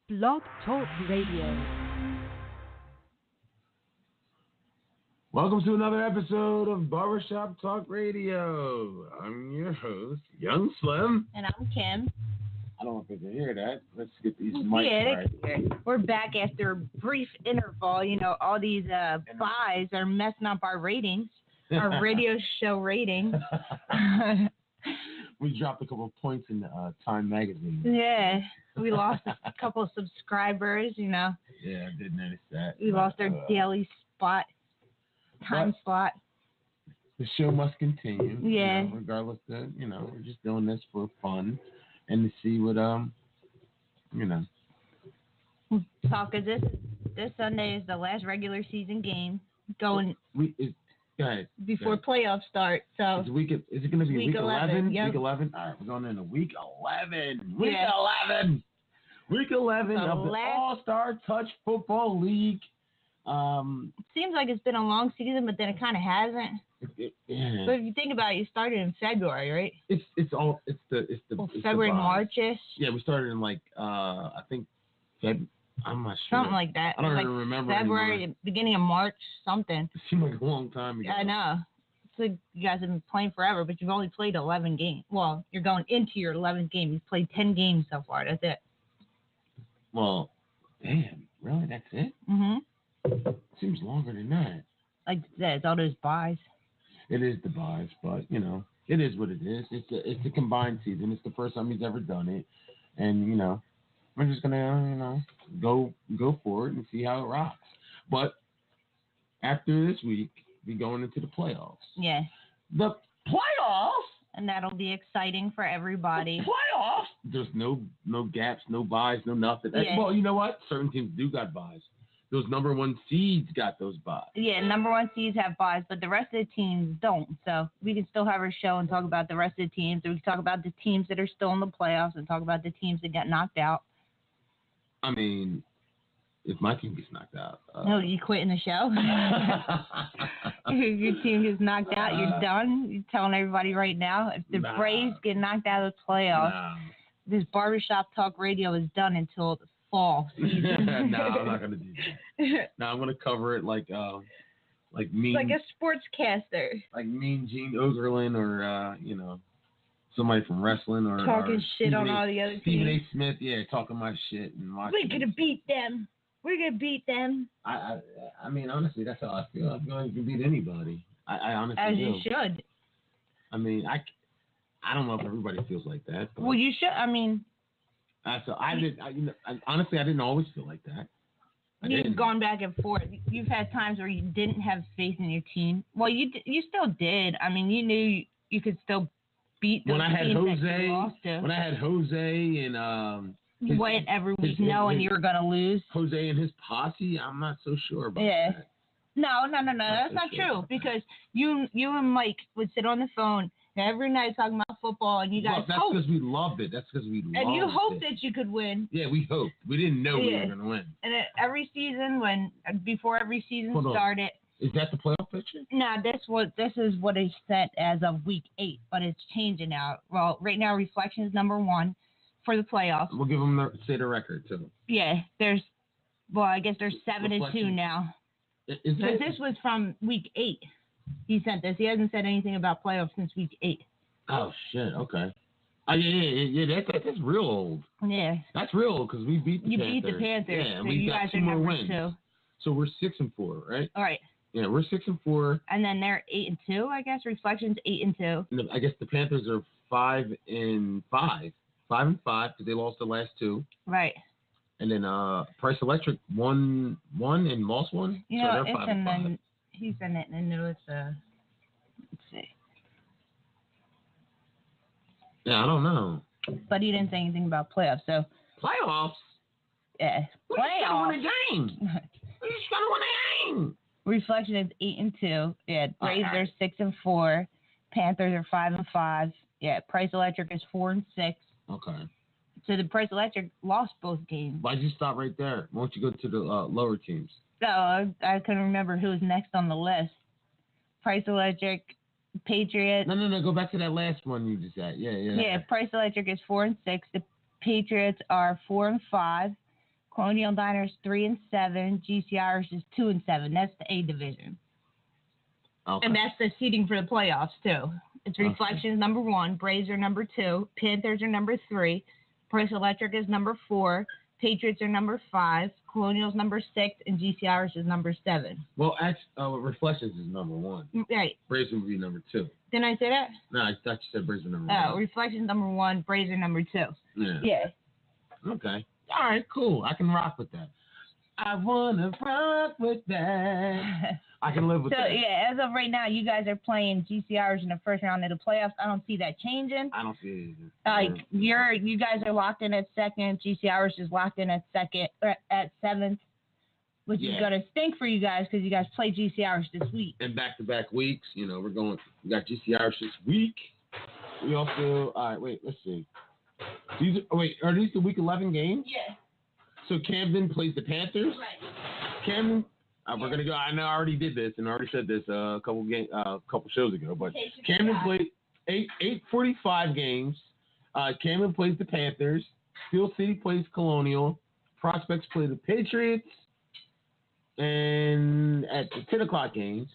Blog Talk Radio. Welcome to another episode of Barbershop Talk Radio. I'm your host, Young Slim. And I'm Kim. I don't know if they can hear that. Let's get these mics right. We're back after a brief interval. You know, all these buys are messing up our ratings, our radio show ratings. We dropped a couple of points in Time Magazine. Yeah, we lost a couple of subscribers, you know. Yeah, I did notice that. We lost our daily time slot. The show must continue. Yeah. You know, regardless of, we're just doing this for fun and to see what, Talk, cause this Sunday is the last regular season game going. Go ahead. Before playoffs start, so. Is it going to be week 11? Yep. Week 11? All right, we're going into week 11. Week 11! Week 11 of the All-Star Touch Football League. It seems like it's been a long season, but then it kind of hasn't. Yeah. But if you think about it, you started in February, right? It's February, March-ish. Yeah, we started in I think I'm not sure. Something like that. I don't even remember February, anymore. Beginning of March, something. It seemed like a long time ago. I know. It's like you guys have been playing forever, but you've only played 11 games. Well, you're going into your 11th game. You've played 10 games so far. That's it. Well, damn. Really? That's it? Mm-hmm. Seems longer than that. Like I said, it's all those buys. It is the buys, but, it is what it is. It's a combined season. It's the first time he's ever done it. And, we're just going to, go for it and see how it rocks. But after this week, we're going into the playoffs. Yeah. The playoffs? And that'll be exciting for everybody. The playoffs? There's no gaps, no buys, no nothing. Yeah. Well, you know what? Certain teams do got buys. Those number one seeds got those buys. Yeah, number one seeds have buys, but the rest of the teams don't. So we can still have our show and talk about the rest of the teams. Or we can talk about the teams that are still in the playoffs and talk about the teams that got knocked out. I mean, if my team gets knocked out. No, you quitting the show? If your team gets knocked out, you're done? You're telling everybody right now? If the Braves get knocked out of the playoffs, this Barbershop Talk Radio is done until the fall season. No, I'm not going to do that. No, I'm going to cover it like mean. Like a sportscaster. Like Mean Gene Okerlund or, somebody from wrestling or talking shit on all the other teams. Stephen A. Smith, talking my shit and watching. We're going to beat them. We're going to beat them. I mean, honestly, that's how I feel. I feel like you can beat anybody. I honestly As do. you should. I mean, I don't know if everybody feels like that. But well, you should. I mean. Honestly, I didn't always feel like that. You've gone back and forth. You've had times where you didn't have faith in your team. Well, you still did. I mean, you knew you could still beat those teams that you lost to. When I had Jose and you went every week knowing you were going to lose. Jose and his posse, I'm not so sure about that. No, that's not true because you and Mike would sit on the phone every night talking about football, and you guys that's because we loved it. That's because we loved it. And you hoped that you could win. Yeah, we hoped. We didn't know we were going to win. And every season, before every season started. Is that the playoff picture? No, this is what is set as of week 8, but it's changing now. Well, right now, Reflection is number 1 for the playoffs. We'll give them the record too. Yeah, I guess there's 7-2 now. Because this was from week 8. He sent this. He hasn't said anything about playoffs since week 8. Oh shit! Okay. That's real old. Yeah. That's real old because we beat the Panthers. You beat the Panthers. Yeah, so we you got guys 2 are more number wins. 2. So we're 6-4, right? All right. Yeah, we're 6-4. And then they're 8-2, I guess. Reflection's 8-2. I guess the Panthers are 5-5. 5-5 because they lost the last 2. Right. And then Price Electric won 1 and lost 1. You know, it's in the, he sent it in the notes. Let's see. Yeah, I don't know. But he didn't say anything about playoffs. So playoffs. Yeah. We just gotta win a game. We just gotta win a game. Reflection is 8-2. Yeah. Braves are 6-4. Panthers are 5-5. Yeah. Price Electric is 4-6. Okay. So the Price Electric lost both games. Why'd you stop right there? Why don't you go to the lower teams? So I couldn't remember who was next on the list. Price Electric, Patriots. No. Go back to that last one you just said. Yeah. Yeah. Price Electric is 4-6. The Patriots are 4-5. Colonial Diners 3-7. GCRs is 2-7. That's the A division. Okay. And that's the seeding for the playoffs too. It's Reflections number 1, Braves are number 2, Panthers are number 3, Price Electric is number 4, Patriots are number 5, Colonials number 6, and GCRs is number 7. Well, Reflections is number 1. Right. Braves would be number 2. Didn't I say that? No, I thought you said Braves were number 1. Reflections number 1, Braves are number 2. Yeah. Okay. All right, cool. I can rock with that. I wanna rock with that. I can live with that. So yeah, as of right now, you guys are playing GCRs in the first round of the playoffs. I don't see that changing. I don't see it either. You guys are locked in at second. GCRs is locked in at second or at 7th, which is gonna stink for you guys because you guys play GCRs this week. And back-to-back weeks, we got GCRs this week. We also, all right, wait, let's see. Are these the week 11 games? Yeah. So Camden plays the Panthers. Right. Camden, we're gonna go. I know I already did this and I already said this a couple shows ago. But Camden played 8:45 games. Camden plays the Panthers. Steel City plays Colonial. Prospects play the Patriots. And at the 10 o'clock games,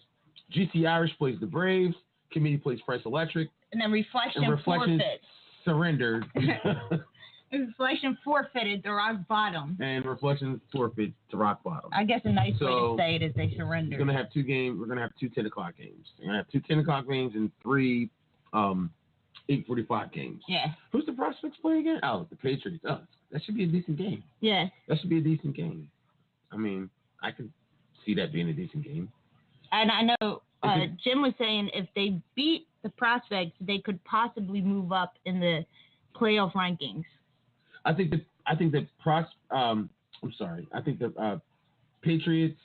GC Irish plays the Braves. Committee plays Price Electric. And then Reflections forfeits. Surrendered. Reflection forfeited to Rock Bottom. And Reflections forfeit to Rock Bottom. I guess a nice way to say it is they surrendered. We're going to have 2 games. We're going to have 2 10 o'clock games. We're going to have 2 10 o'clock games and 3 8:45 games. Yeah. Who's the Prospects play again? Oh, the Patriots. Oh, that should be a decent game. Yeah. That should be a decent game. I mean, I could see that being a decent game. And I know Jim was saying if they beat the Prospects, they could possibly move up in the playoff rankings. I think the Patriots.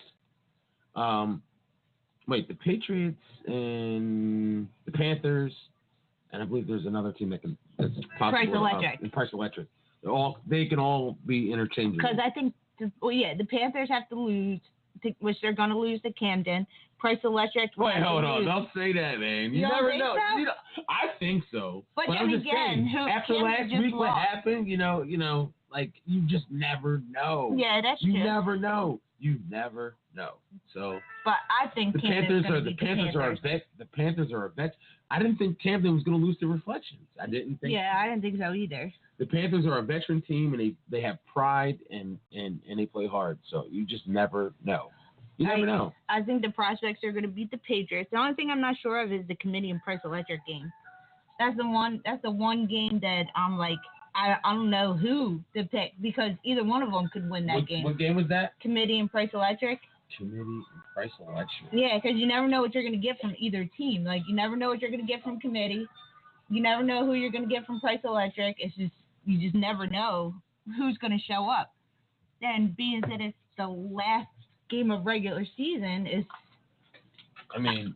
The Patriots and the Panthers, and I believe there's another team that's possible. Price Electric. Price Electric. They can all be interchangeable. Because I think the Panthers have to lose, which they're going to lose to Camden. Price Electric. Wait, hold on! Don't say that, man. You never know. So? I think so. But I'm just again, saying, after last week, what happened? You just never know. Yeah, that's true. You never know. So. But I think the Panthers are a vet. I didn't think Camden was going to lose to Reflections. I didn't think. Yeah, I didn't think so either. The Panthers are a veteran team, and they have pride and they play hard. So you just never know. You never know. I think the Prospects are going to beat the Patriots. The only thing I'm not sure of is the Committee and Price Electric game. That's the one game that I'm like, I don't know who to pick because either one of them could win that game. What game was that? Committee and Price Electric. Committee and Price Electric. Yeah, because you never know what you're going to get from either team. Like, you never know what you're going to get from Committee. You never know who you're going to get from Price Electric. You just never know who's going to show up. And being that it's the last game of regular season,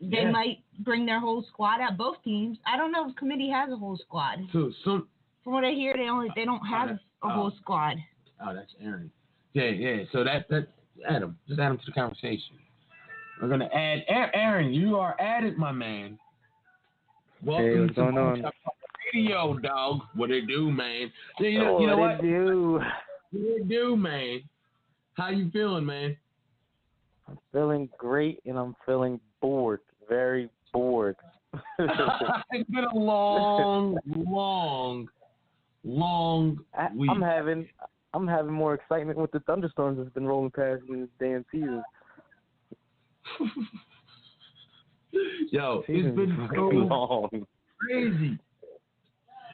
they might bring their whole squad out. Both teams. I don't know if Committee has a whole squad. From what I hear, they don't have a whole squad. Oh, that's Aaron. Yeah. So that's Adam. Just add him to the conversation. We're gonna add Aaron. You are added, my man. Welcome what's going on? Radio, dog. What it do, man? You know what? What it do, man? How you feeling, man? I'm feeling great, and I'm feeling bored. Very bored. It's been a long week. I'm having more excitement with the thunderstorms that's been rolling past in this damn season. Yo, it's been so long. Crazy.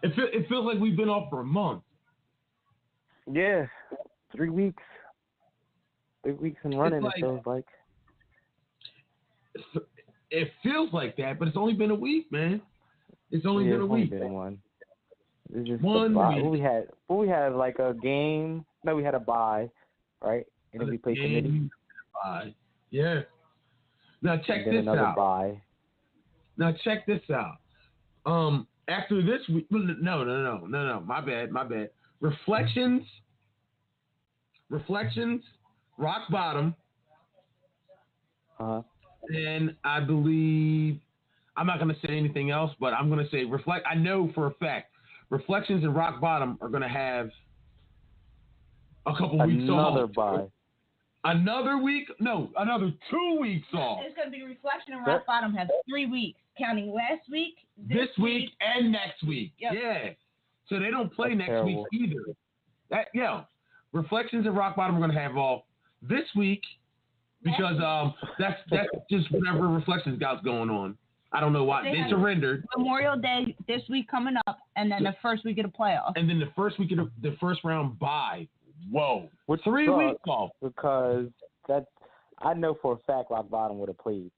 It feels like we've been off for a month. Yeah, 3 weeks. 3 weeks and running, it feels like. It feels like that, but it's only been a week, man. It's only been a week. Been one. It's just 1 week. We had like a game. No, we had a bye, right? And then we played Committee. Bye. Yeah. Now check this another out. Bye. Now check this out. After this week, no. My bad. Reflections. Rock Bottom. And I believe I'm not going to say anything else, but I'm going to say I know for a fact Reflections and Rock Bottom are going to have a couple weeks off. Another bye. Another week? No, another 2 weeks off. It's going to be Reflection and Rock Bottom have 3 weeks, counting last week, this week, and next week. Yep. Yeah. So they don't play That's next terrible. week either. Reflections and Rock Bottom are going to have off this week because that's just whatever Reflections got going on. I don't know why. They surrendered. Memorial Day this week coming up, and then the first week of the playoffs. And then the first week of the first round bye. Whoa. Which 3 weeks off. Because I know for a fact Rock Bottom would have played.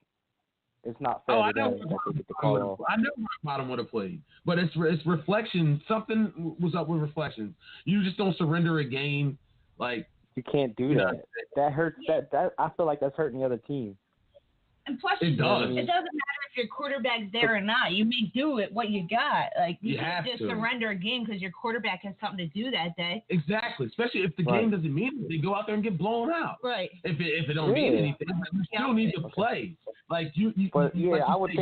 It's not fair I to know. them that they get the call off. I know Rock Bottom would have played, but it's Reflections. Something was up with Reflections. You just don't surrender a game, like you can't do that. That hurts. That I feel like that's hurting the other team. And plus, it doesn't matter if your quarterback's there or not. You may do it what you got. Like you can't just surrender a game because your quarterback has something to do that day. Exactly. Especially if the game doesn't mean anything, go out there and get blown out. Right. If it don't mean anything, you still need to play. Like you. But like I would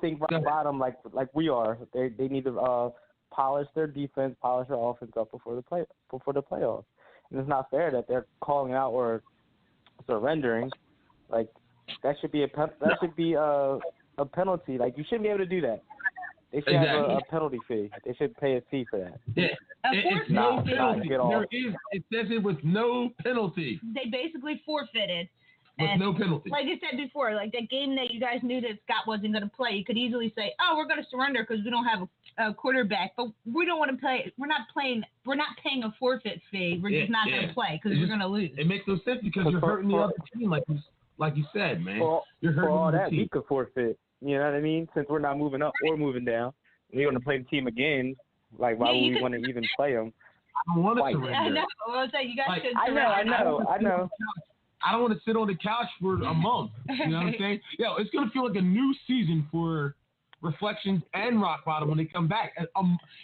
think Rock Bottom like we are. They need to polish their defense, polish their offense up before the playoffs. And it's not fair that they're calling out or surrendering. Like that should be a penalty. Like you shouldn't be able to do that. They should have a penalty fee. They should pay a fee for that. Yeah, it's no penalty. It says it with no penalty. They basically forfeited. With no penalty. Like I said before, like that game that you guys knew that Scott wasn't going to play, you could easily say, "Oh, we're going to surrender because we don't have a quarterback, but we don't want to play. We're not paying a forfeit fee. We're just not going to play because we're going to lose." It makes no sense because you're hurting the other team, like you said, man. You're hurting for all the that, team. we could forfeit. You know what I mean? Since we're not moving up or moving down, we're going to play the team again. Like, why would we want to even play them? I don't want to surrender. I know. I was like, you guys should surrender. I know. I don't want to sit on the couch for a month. You know what I'm saying? Yo, it's going to feel like a new season for Reflections and Rock Bottom when they come back.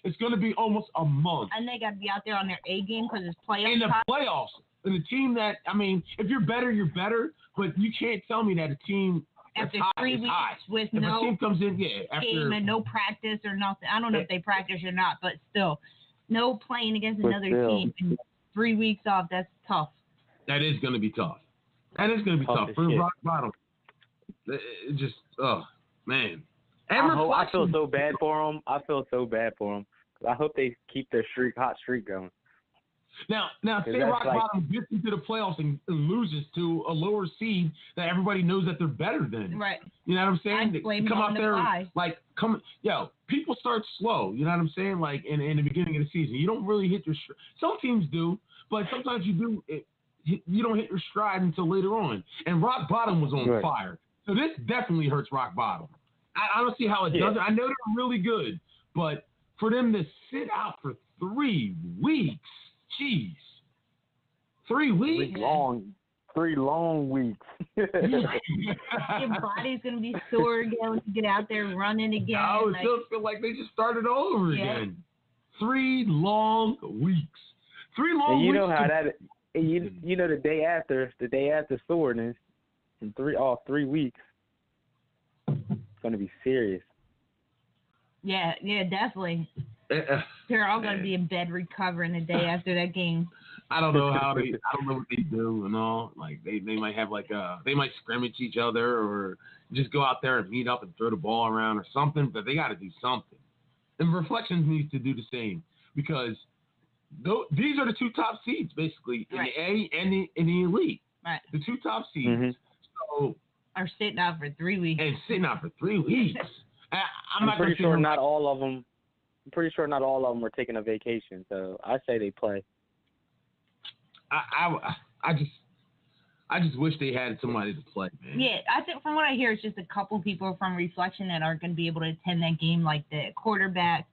It's going to be almost a month. And they got to be out there on their A game because it's playoffs. In the playoffs. And the team that, I mean, if you're better, you're better. But you can't tell me that a team after 3 weeks with if no a team comes in, game and no practice or nothing. I don't know if they practice or not, but still, no playing against another team in 3 weeks off. That's tough. That is going to be tough. That is going to be tough for Rock Bottom. It just, oh man. I feel so bad for them. I hope they keep their hot streak going. Now, say Rock Bottom gets into the playoffs and loses to a lower seed that everybody knows that they're better than. Right. You know what I'm saying? I'd blame come them out there on the people start slow. You know what I'm saying? Like in the beginning of the season, you don't really hit your. Some teams do, but sometimes you do. You don't hit your stride until later on. And Rock Bottom was on fire, so this definitely hurts Rock Bottom. I don't see how it doesn't. I know they're really good, but for them to sit out for 3 weeks. Jeez. 3 weeks? 3 long weeks. Your body's going to be sore again when you get out there running again. No, it still feel like they just started all over again. 3 long weeks. 3 long and you weeks. Know how that. You know the day after soreness, in 3 weeks, it's going to be serious. Yeah, definitely. They're all going to be in bed recovering the day after that game. I don't know what they do and all. Like they might have they might scrimmage each other or just go out there and meet up and throw the ball around or something. But they got to do something. And Reflections needs to do the same because these are the 2 top seeds basically in the A and in the Elite. Right. The 2 top seeds. So are sitting out for 3 weeks. And sitting out for 3 weeks. I'm pretty sure not all of them. I'm pretty sure not all of them were taking a vacation, so I say they play. I just wish they had somebody to play, man. Yeah, I think from what I hear, it's just a couple people from Reflection that aren't going to be able to attend that game, like the quarterback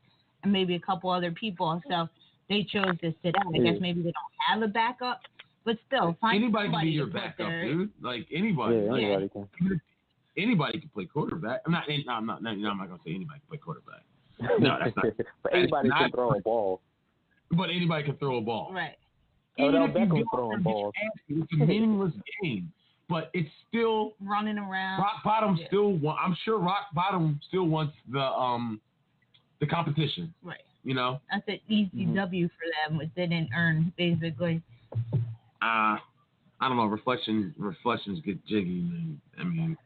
and maybe a couple other people. So they chose to sit out. I guess maybe they don't have a backup, but still, find anybody can be your to backup, there. dude. Like anybody. Yeah, anybody can. Anybody can play quarterback. I'm not going to say anybody can play quarterback. No, that's not. But anybody can throw a ball. But anybody can throw a ball. Right. Odell Beckham throwing balls. It's a meaningless game, but it's still running around. Rock Bottom still. I'm sure Rock Bottom still wants the competition. Right. You know. That's an easy W for them, which they didn't earn basically. I don't know. Reflections get jiggy. I mean,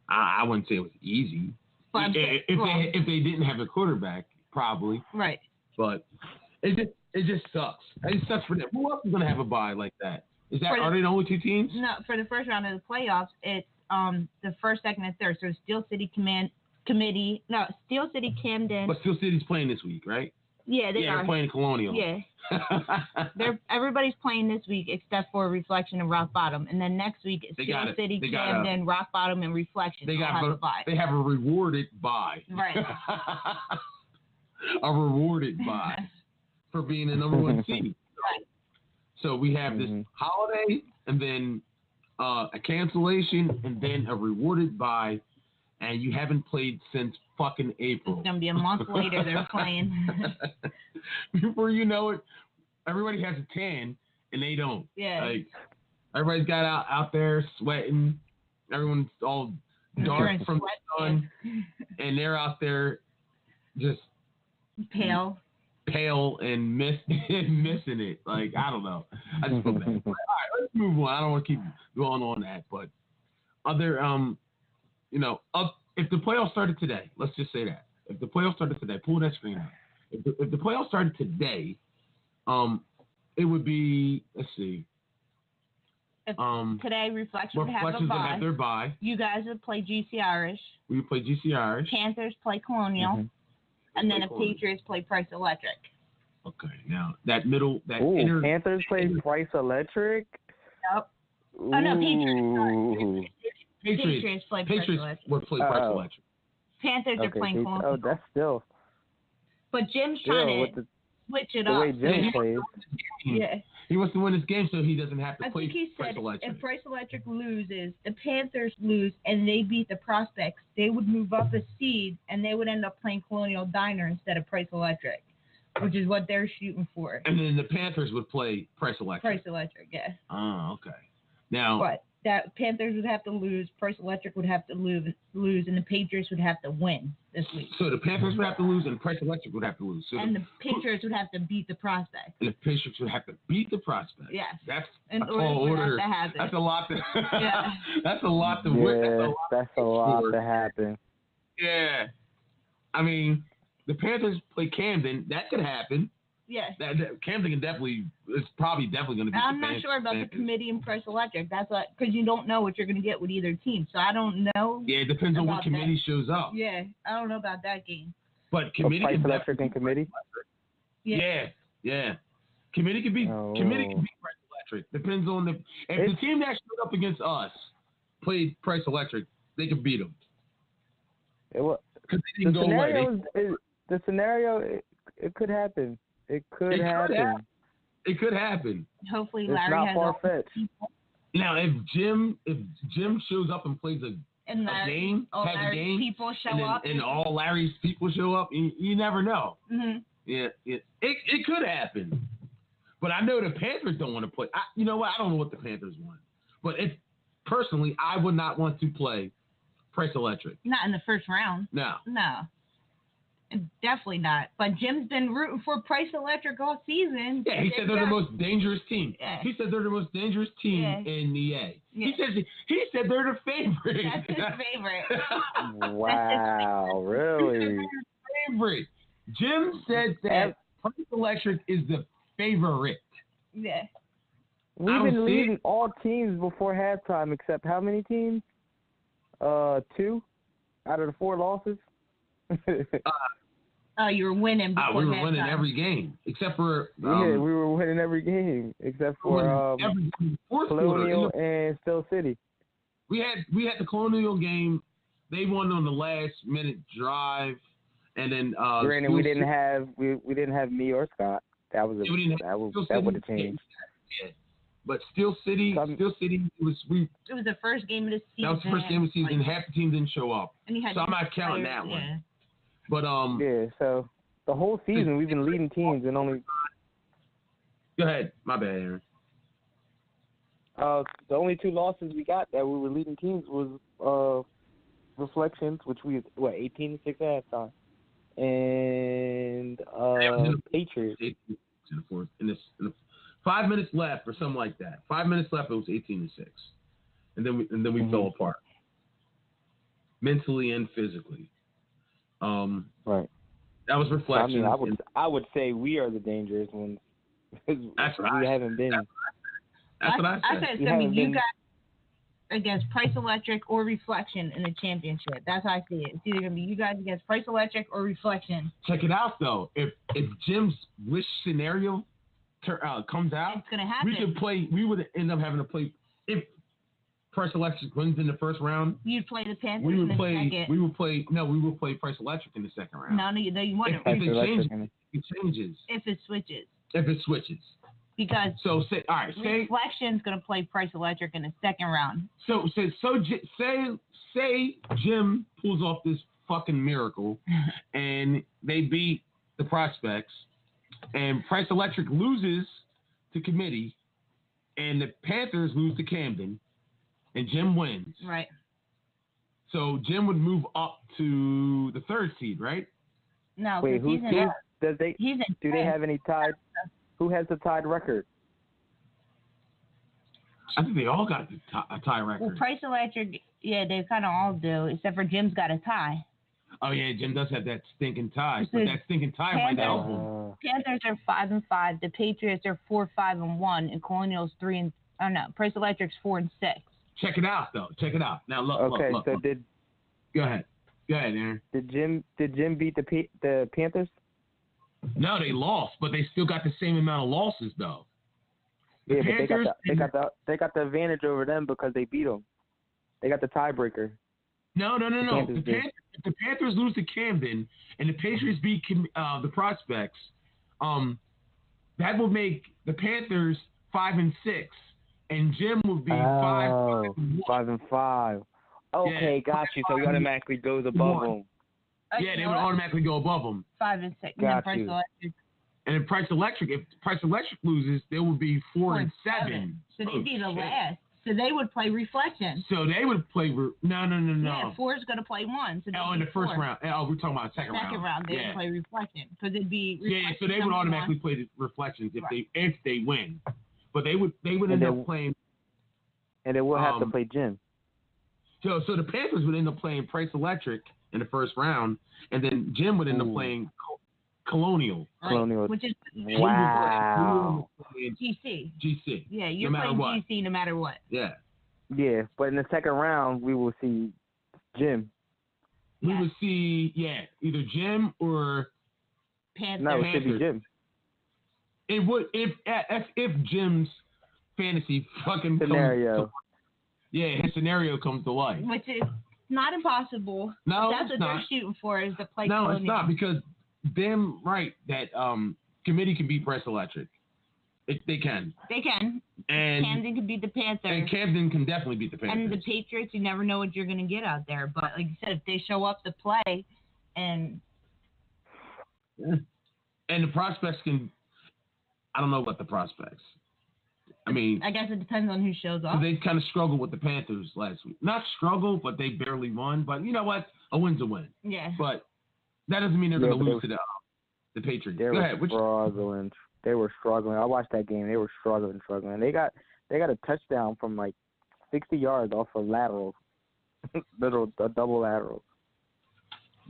I wouldn't say it was easy. But if they didn't have a quarterback, probably. Right. But it just sucks. It sucks for them. Who else is gonna have a bye like that? Are they the only two teams? No, for the first round of the playoffs, it's the first, second, and third. So Steel City Committee. No, Steel City Camden. But Steel City's playing this week, right? Yeah, they're playing Colonial. Yeah. Everybody's playing this week except for Reflection and Rock Bottom, and then next week it's Steel City, Camden, Rock Bottom, and Reflection. They have a bye. They have a rewarded bye. Right. A rewarded bye for being the number one seed. Right. So we have this holiday, and then a cancellation, and then a rewarded bye, and you haven't played since fucking April. It's gonna be a month later they're playing. Before you know it, everybody has a tan and they don't. Yeah. Like everybody's got out there sweating. Everyone's all dark from the sun, and they're out there just pale and missing it. Like I don't know. I just feel bad. All right, let's move on. I don't want to keep going on that, but other if the playoffs started today, let's just say that. If the playoffs started today, pull that screen out. If the playoffs started today, it would be, let's see. Today, Reflections would have a bye. Have their bye. You guys would play GC Irish. We would play GC Irish. Panthers play Colonial. And then the Patriots play Price Electric. Okay, now that middle, Panthers play Price Electric? Yep. Oh, no, Patriots. Patriots play Price Electric. Would play Price Electric. Panthers are playing Colonial. Oh, that's still. But Jim's trying to switch it up. The way Jim plays. Yeah. He wants to win this game so he doesn't have to play Price Electric. If Price Electric loses, the Panthers lose, and they beat the Prospects, they would move up a seed, and they would end up playing Colonial Diner instead of Price Electric, which is what they're shooting for. And then the Panthers would play Price Electric. Price Electric, yeah. Oh, okay. Now, but that Panthers would have to lose, Price Electric would have to lose, and the Patriots would have to win this week. So the Panthers would have to lose, and Price Electric would have to lose. So and the Patriots would have to beat the Prospects. And the Patriots would have to beat the Prospects. Yes. That's in order to happen. That's a lot to. Yeah. That's a lot to. Yeah, that's a lot to happen. Yeah. I mean, the Panthers play Camden. That could happen. Yes. That Camden can definitely going to be. I'm not sure about the committee and Price Electric. That's what, because you don't know what you're going to get with either team. So I don't know. Yeah, it depends on what committee shows up. Yeah, I don't know about that game. But committee Price Electric and committee. Yeah. Committee can be Price Electric. Depends on if the team that showed up against us played Price Electric, they could beat them. The scenario, it could happen. It could happen. It could happen. Hopefully, Larry has all the people. Now, if Jim shows up and plays a game, people show up, and all Larry's people show up, you never know. Mm-hmm. Yeah, it could happen. But I know the Panthers don't want to play. You know what? I don't know what the Panthers want. But personally, I would not want to play Price Electric. Not in the first round. No. Definitely not. But Jim's been rooting for Price Electric all season. Yeah, he said they're the most dangerous team. Yeah. He said they're the most dangerous team in the A. Yeah. He said they're the favorite. That's his favorite. Wow, really? He said they're the favorite. Jim said that Price Electric is the favorite. Yeah. We've been leading all teams before halftime, except how many teams? 2 out of the 4 losses. You were winning before we were winning every game except for we were winning every game except for Colonial and Steel City. We had the Colonial game. They won on the last minute drive, and then granted we didn't have me or Scott. That would have changed. Yeah. But Steel City, it was the first game of the season. That was the first game of the season. Half the team didn't show up, so I'm not counting that one. But so the whole season we've been leading teams and only. Go ahead, my bad, Aaron. The only 2 losses we got that we were leading teams was Reflections, which we 18-6 at halftime, and Patriots. In the fourth. In the 5 minutes left or something like that. 5 minutes left. It was 18-6, and then we fell apart mentally and physically. Right. That was reflection. I would say we are the dangerous ones. That's right. We haven't been. That's what I said. I said it's going to be you guys against Price Electric or Reflection in the championship. That's how I see it. It's either going to be you guys against Price Electric or Reflection. Check it out, though. If Jim's wish scenario comes out, it's going to happen. We would end up having to play if Price Electric wins in the first round. You'd play the Panthers in the second. We would play Price Electric in the second round. No, you wouldn't. It changes. If it switches. Because Reflection's going to play Price Electric in the second round. So say Jim pulls off this fucking miracle and they beat the Prospects and Price Electric loses to Committee and the Panthers lose to Camden and Jim wins. Right. So Jim would move up to the third seed, right? No. Wait, do they have any tied? Who has the tied record? I think they all got a tie record. Well, Price Electric, yeah, they kind of all do, except for Jim's got a tie. Oh yeah, Jim does have that stinking tie, but that stinking tie might help him. Panthers are 5-5. The Patriots are 4-5-1, and Colonials 3 and Price Electric's 4-6. Check it out, though. Check it out. Now look. Okay, look. Go ahead, Aaron. Did Jim beat the Panthers? No, they lost, but they still got the same amount of losses, though. But they got the advantage over them because they beat them. They got the tiebreaker. No. The Panthers lose to Camden and the Patriots beat the Prospects. That will make the Panthers 5-6, and Jim will be 5-5. Okay, got you. So he automatically goes above them. Yeah, they would automatically go above them. 5-6. Got and you. And if Price Electric loses, they would be 4-7. So they'd be the last. So they would play Reflection. So they would play no. Yeah, 4 is going to play 1. So in the first round. Oh, we're talking about second round. Second round, they would play Reflection because it'd be. Reflection so they would automatically play the Reflections if they win, but they would end up playing. And they will have to play Jim. So the Panthers would end up playing Price Electric in the first round, and then Jim would end up playing Colonial. Colonial. Which is wow. GC. Yeah, you're playing GC no matter what. Yeah. Yeah, but in the second round, we will see Jim. We would see, either Jim or Panthers. No, it should be Jim. It would if Jim's fantasy fucking scenario. His scenario comes to life. Which is not impossible. No, that's what they're shooting for is to play. No, Colonial. It's not because damn right that Committee can beat Price Electric. They can. They can. And Camden can beat the Panthers. And Camden can definitely beat the Panthers. And the Patriots, you never know what you're going to get out there. But like you said, if they show up to play, and the Prospects can. I don't know about the Prospects. I mean, I guess it depends on who shows up. They kind of struggled with the Panthers last week. Not struggle, but they barely won. But you know what? A win's a win. Yeah. But that doesn't mean they're going to lose to the Patriots. They were struggling. They were struggling. I watched that game. They were struggling. They got a touchdown from like 60 yards off a lateral, a double lateral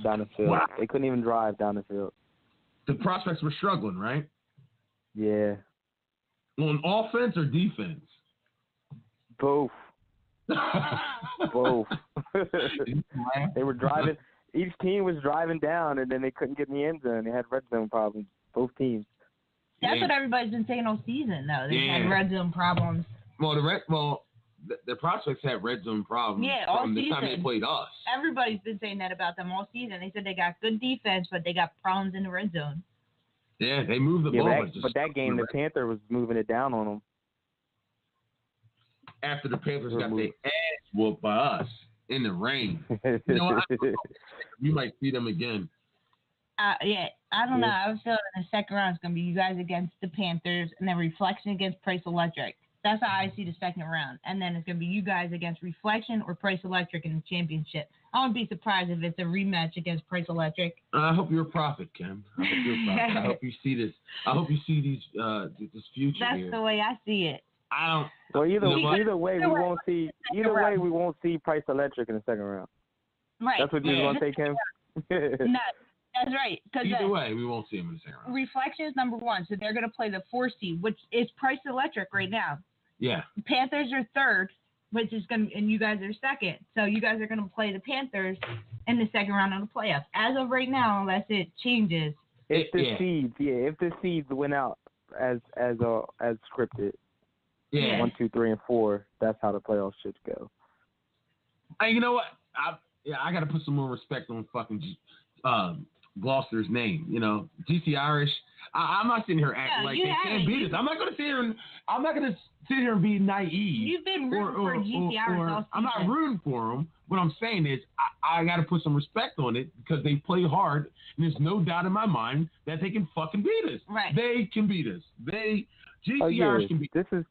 down the field. Wow. They couldn't even drive down the field. The Prospects were struggling, right? Yeah. On offense or defense? Both. Both. They were driving. Each team was driving down, and then they couldn't get in the end zone. They had red zone problems. Both teams. That's what everybody's been saying all season, though. They had red zone problems. Well, the Prospects had red zone problems from the time they played us. Everybody's been saying that about them all season. They said they got good defense, but they got problems in the red zone. Yeah, they moved the ball. But that game, the Panther was moving it down on them. After the Panthers got their ass whooped by us in the rain. You know, you might see them again. I don't know. I was feeling in the second round it's going to be you guys against the Panthers and then Reflection against Price Electric. That's how I see the second round. And then it's going to be you guys against Reflection or Price Electric in the championship. I wouldn't be surprised if it's a rematch against Price Electric. I hope you're a prophet, Kim. I hope you're a prophet. I hope you see this. I hope you see this future. That's here. the way I see it. I don't. Well, either way, we won't see. Either way, we won't see Price Electric in the second round. Right. That's what you're going to say, Kim? No, that's right. Either way, we won't see him in the second round. Reflection is number 1, so they're going to play the 4 seed, which is Price Electric right now. Yeah. Panthers are 3rd, which is going to, and you guys are 2nd. So you guys are going to play the Panthers in the second round of the playoffs. As of right now, unless it changes. If the seeds win out as scripted. Yeah. 1, 2, 3, and 4. That's how the playoffs should go. Hey, you know what? I got to put some more respect on fucking Gloucester's name. You know, GC Irish. I'm not sitting here acting like they can't beat us. I'm not going to sit here and be naive. You've been rooting for GC Irish all season. I'm not rooting for them. What I'm saying is I got to put some respect on it because they play hard, and there's no doubt in my mind that they can fucking beat us. Right. They can beat us. GC Irish can beat us.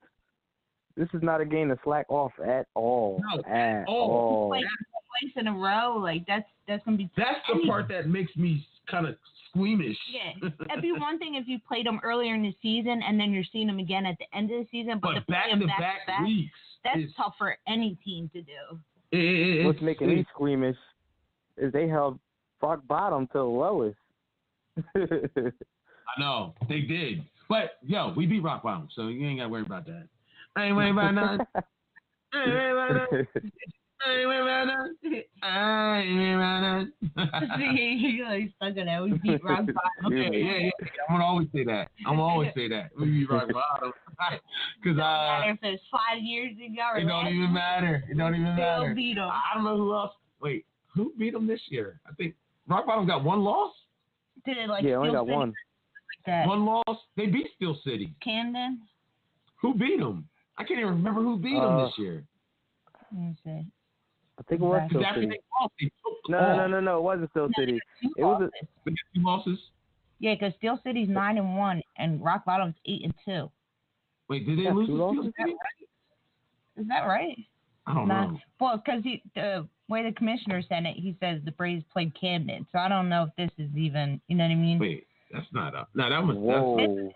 This is not a game to slack off at all. No, at all. Like twice in a row, like that's gonna be. That's the part that makes me kind of squeamish. Yeah, it'd be one thing if you played them earlier in the season and then you're seeing them again at the end of the season, but to play them back weeks, that's tough for any team to do. What's making me squeamish is they held rock bottom to the lowest. I know they did, but we beat rock bottom, so you ain't gotta worry about that. I ain't worried about nothing. I ain't worried about nothing. He's stuck in that. We beat rock bottom. Yeah. I'm gonna always say that. We beat rock bottom. Because matter if it's 5 years ago. It don't even matter. Still beat them. I don't know who else. Wait, who beat them this year? I think rock bottom got 1 loss. Did it like? Yeah, only got 1. Like 1 loss. They beat Steel City. Camden. Who beat them? I can't even remember who beat them this year. Let me see. I think it was Steel City. No. It wasn't Steel City. It was 2 losses. Yeah, because Steel City's 9-1 and Rock Bottom's 8-2. Wait, did they lose to Steel City? Is that right? I don't know. Well, because the way the commissioner said it, he says the Braves played Camden. So I don't know if this is even, you know what I mean? Wait, that's not up. No, that was. Whoa. No.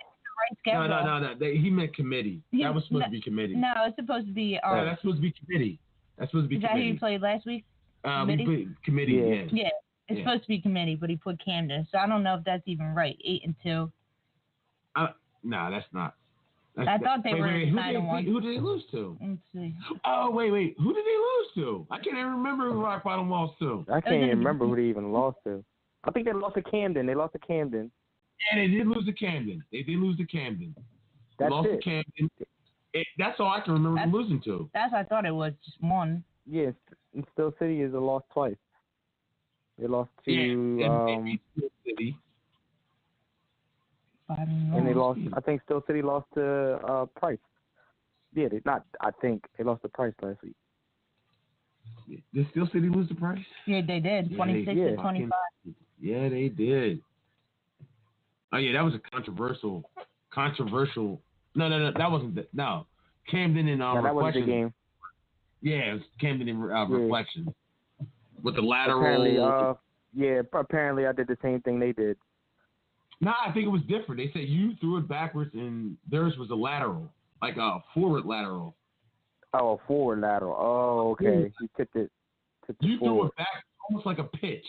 He meant committee. That was supposed to be committee. No, it's supposed to be. That's supposed to be committee. Is that who you played last week? We played committee. Yeah. It's supposed to be committee, but he put Camden. So I don't know if that's even right. 8-2. No, that's not. I thought they were 9-1. Who did they lose to? Let's see. Oh, wait. Who did they lose to? I can't even remember who Rock Bottom lost to. I can't even remember who they even lost to. I think they lost to Camden. Yeah, they did lose to Camden. That's lost it. to Camden. That's all I can remember them losing to. That's what I thought it was, just 1. Yes, and Steel City is a loss twice. They lost to they beat Steel City. And they lost. I think Steel City lost to Price. Yeah, they lost to Price last week. Did Steel City lose to Price? Yeah, they did. 26-25. Yeah, they did. Oh yeah, that was a controversial. No, that wasn't. No, Camden and that wasn't the game. Yeah, it was Camden and Reflection with the lateral. Apparently I did the same thing they did. Nah, I think it was different. They said you threw it backwards and theirs was a lateral, like a forward lateral. Oh, a forward lateral. Oh, okay. You tipped it. You threw it back almost like a pitch.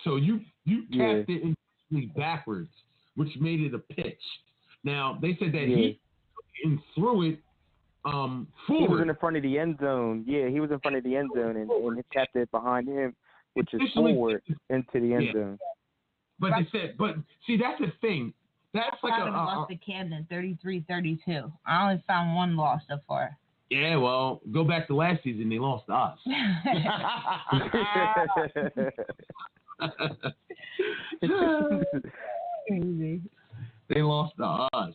So you tapped it intentionally backwards, which made it a pitch. Now they said that he and threw it forward. He was in front of the end zone. Yeah, he was in front of the end zone and he tapped it behind him, which is forward into the end zone. But they said, see, that's the thing. That's like lost to Camden 33-32. I only found 1 loss so far. Yeah, well, go back to last season. They lost to us. They lost to us.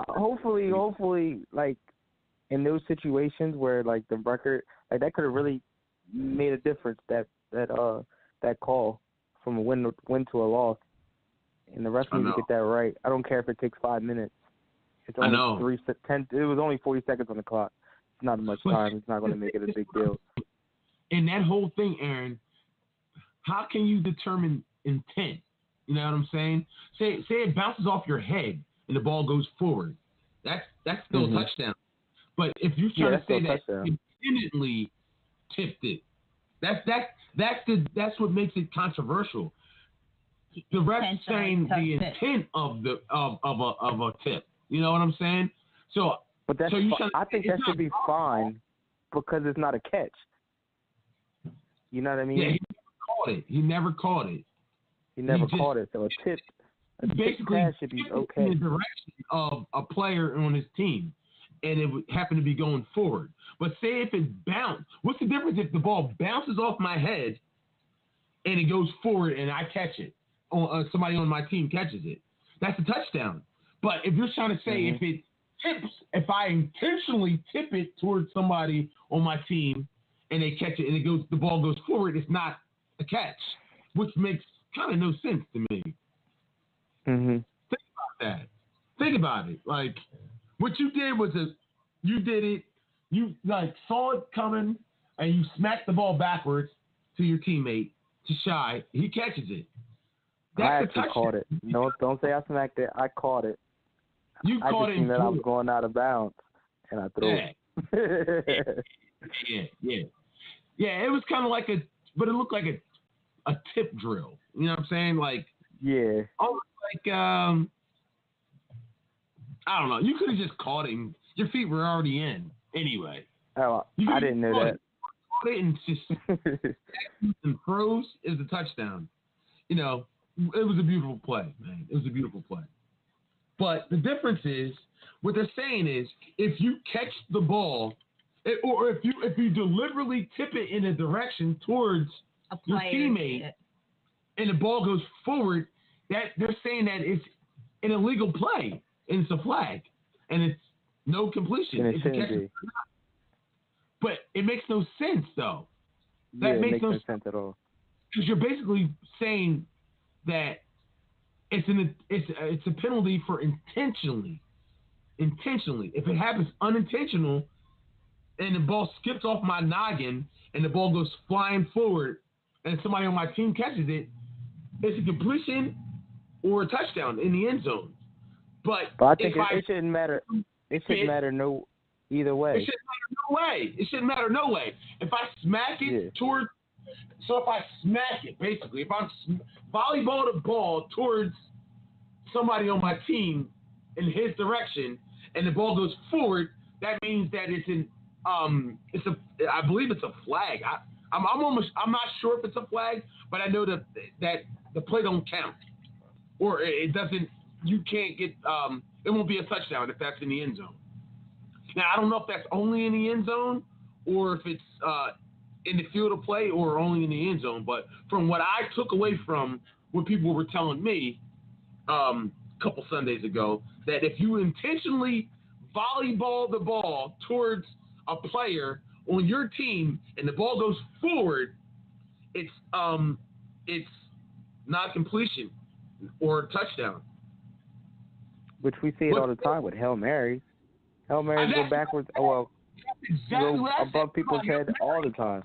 Hopefully, like in those situations where like the record, like that could have really made a difference. That call from a win to a loss, and the ref needs to get that right. I don't care if it takes 5 minutes. It's only 10. It was only 40 seconds on the clock. It's not much time. It's not going to make it a big deal. And that whole thing, Aaron, how can you determine intent? You know what I'm saying? Say it bounces off your head and the ball goes forward. That's still a touchdown. But if you're trying to say that you independently tipped it, that's what makes it controversial. The ref's saying the intent of a tip. You know what I'm saying? So, but that's I think that should be fine because it's not a catch. You know what I mean? Yeah, he never caught it. He never caught it. So a tip pass should be okay. In the direction of a player on his team, and it would happen to be going forward. But say if it bounced, what's the difference if the ball bounces off my head and it goes forward and I catch it, or somebody on my team catches it? That's a touchdown. But if you're trying to say if it tips, if I intentionally tip it towards somebody on my team and they catch it and the ball goes forward, it's not a catch, which makes kind of no sense to me. Think about that. Think about it. Like, what you did was you did it. You like saw it coming and you smacked the ball backwards to your teammate, to Shy. He catches it. I actually caught it. No, don't say I smacked it. I caught it. You caught it. I just seen that I was going out of bounds, and I threw it. Yeah. It was kind of like but it looked like a tip drill. You know what I'm saying? Like, almost like I don't know. You could have just caught him. Your feet were already in anyway. Oh, I didn't know that. Caught it and just and froze is the touchdown. You know, it was a beautiful play, man. It was a beautiful play. But the difference is, what they're saying is, if you catch the ball, or if you deliberately tip it in a direction towards your teammate, and the ball goes forward, that they're saying that it's an illegal play and it's a flag and it's no completion. And it shouldn't be. But it makes no sense though. That makes no sense at all. Because you're basically saying that it's a penalty for intentionally. If it happens unintentional and the ball skips off my noggin and the ball goes flying forward and somebody on my team catches it, it's a completion or a touchdown in the end zone. But I think it shouldn't matter. It shouldn't matter either way. It shouldn't matter no way. If I smack it towards, so if I smack it, basically, if I'm volleyball the ball towards somebody on my team in his direction and the ball goes forward, that means that I believe it's a flag. I'm not sure if it's a flag, but I know that the play don't count, or it doesn't. You can't get. It won't be a touchdown if that's in the end zone. Now I don't know if that's only in the end zone or if it's in the field of play or only in the end zone. But from what I took away from what people were telling me a couple Sundays ago, that if you intentionally volleyball the ball towards a player on your team and the ball goes forward, it's not completion or a touchdown. Which we see it all the time with Hail Marys. Hail Marys go backwards. Go above people's head all the time.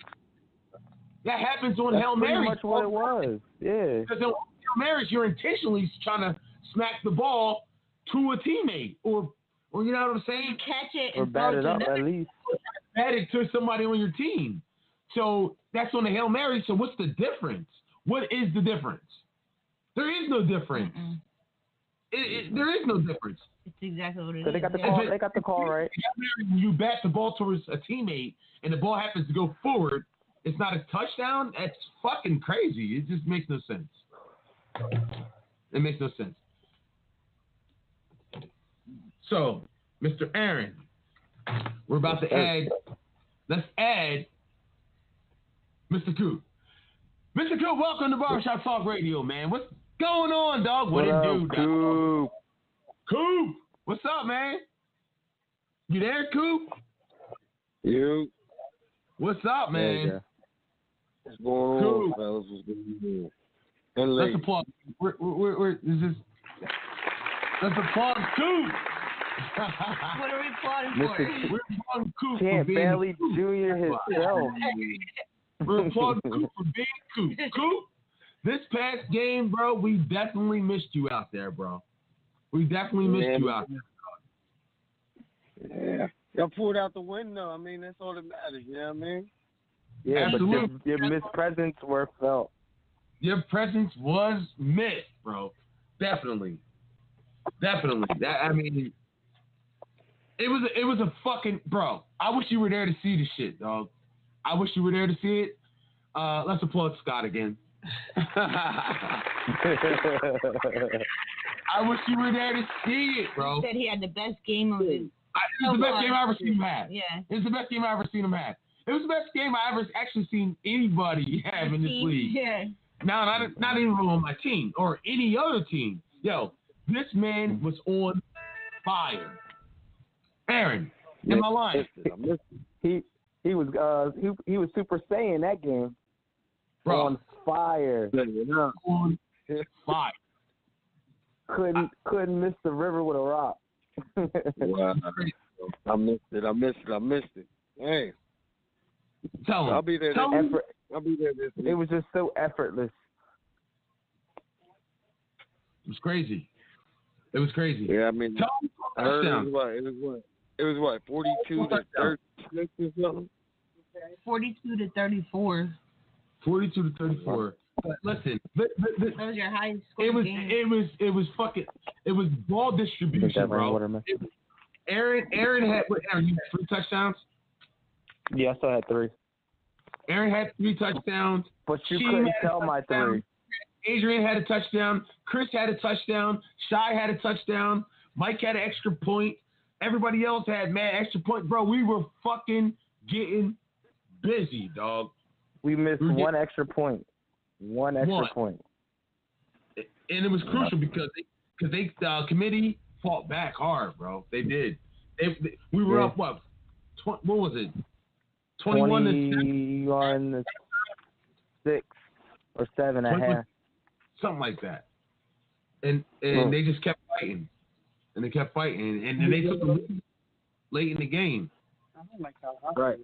That happens on Hail Marys. Pretty much what it was. Yeah. Because on Hail Marys, you're intentionally trying to smack the ball to a teammate, or you know what I'm saying? Catch it or bat it up at least. Bat it to somebody on your team. So that's on the Hail Mary. So what's the difference? What is the difference? There is no difference. There is no difference. It's exactly what it is. So they got the call. They got the call right. When you bat the ball towards a teammate and the ball happens to go forward, it's not a touchdown. That's fucking crazy. It just makes no sense. It makes no sense. So, Mr. Aaron, we're about to add. Let's add Mr. COOP. Mr. COOP, welcome to Barbershop Talk Radio, man. What's going on, dog? What it do, dog? COOP, what's up, man? You there, COOP? You. What's up, man? Yeah. What's going on, fellas? What's going on? Let's applaud. Let's applaud COOP. What are we applauding for? We're applauding Coop for Can't being barely Coop. junior himself. We're applauding Coop for being Coop. Coop, this past game, bro, we definitely missed you out there, bro. We definitely missed you out there. Yeah. Y'all pulled out the win, though. I mean, that's all that matters. You know what I mean? Yeah, Absolutely. but your mispresence were felt. Your presence was missed, bro. Definitely. That, I mean, it was a fucking, bro. I wish you were there to see the shit, dog. I wish you were there to see it. Let's applaud Scott again. I wish you were there to see it, bro. He said he had the best game of his. It was the best game I ever seen him have. Yeah. It was the best game I ever seen him have. It was the best game I ever actually seen anybody have in this league. Yeah. Now, not even on my team or any other team. Yo, this man was on fire. Aaron, am I lying? He was Super Saiyan that game. Bro. On fire. On fire. Couldn't miss the river with a rock. Wow. I missed it. Hey. Tell him. I'll be there. I'll be there this week. It was just so effortless. It was crazy. Yeah, I mean, I heard it was what, 42 to 36 or something? 42 to 34. 42 to 34. But listen, that was your highest score game. It was ball distribution, bro. Aaron had you had 3 touchdowns? Yeah, I still had 3. Aaron had 3 touchdowns. But you couldn't tell my 3. Adrian had a touchdown. Chris had a touchdown. Shy had a touchdown. Mike had an extra point. Everybody else had mad extra point. Bro, we were fucking getting busy, dog. We missed one extra point. One extra point. And it was crucial because the committee fought back hard, bro. They did. We were up, what was it? 21 to 6 or 7 and a half. Something like that. And they just kept fighting. And they kept fighting. And then they took the lead late in the game. Right.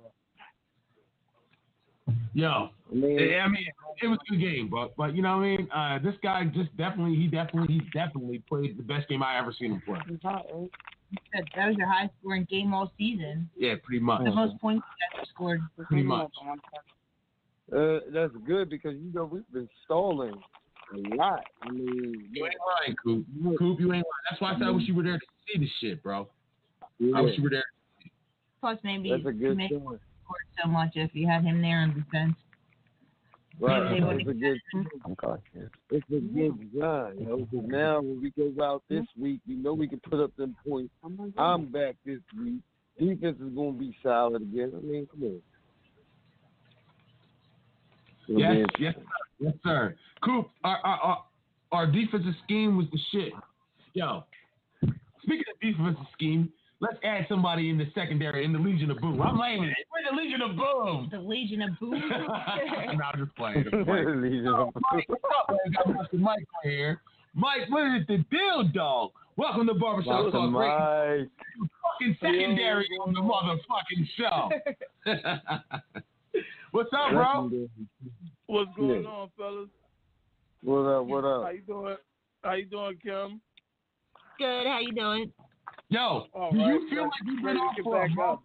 Yo, I mean, it was a good game, but you know what I mean. This guy he definitely played the best game I ever seen him play. That was your highest scoring game all season. Yeah, pretty much. The most points you ever scored. Pretty much. That's good because we've been stalling a lot. I mean, you ain't lying, Coop. Coop, you ain't lying. That's why I said I wish you were there to see this shit, bro. Yeah. I wish you were there. Plus, maybe that's a good make story. So much if you had him there in defense. Right, it's a good design, Because now when we go out this week, we know we can put up them points. I'm back this week. Defense is going to be solid again. I mean, come on. Yes, sir. Coop, our defensive scheme was the shit. Yo, speaking of defensive scheme, let's add somebody in the secondary in the Legion of Boom. I'm naming it. We're the Legion of Boom. The Legion of Boom. No, I'm just playing. Legion of Boom. Mike, what's up, man? Got Mike right here. Mike, what is the deal, dog? Welcome to Barbershop Talk Radio. Fucking secondary on the motherfucking show. What's up, bro? What's going on, fellas? What up? How you doing, Kim? Good. How you doing? Yo, all do right, you feel like you've been off for a month?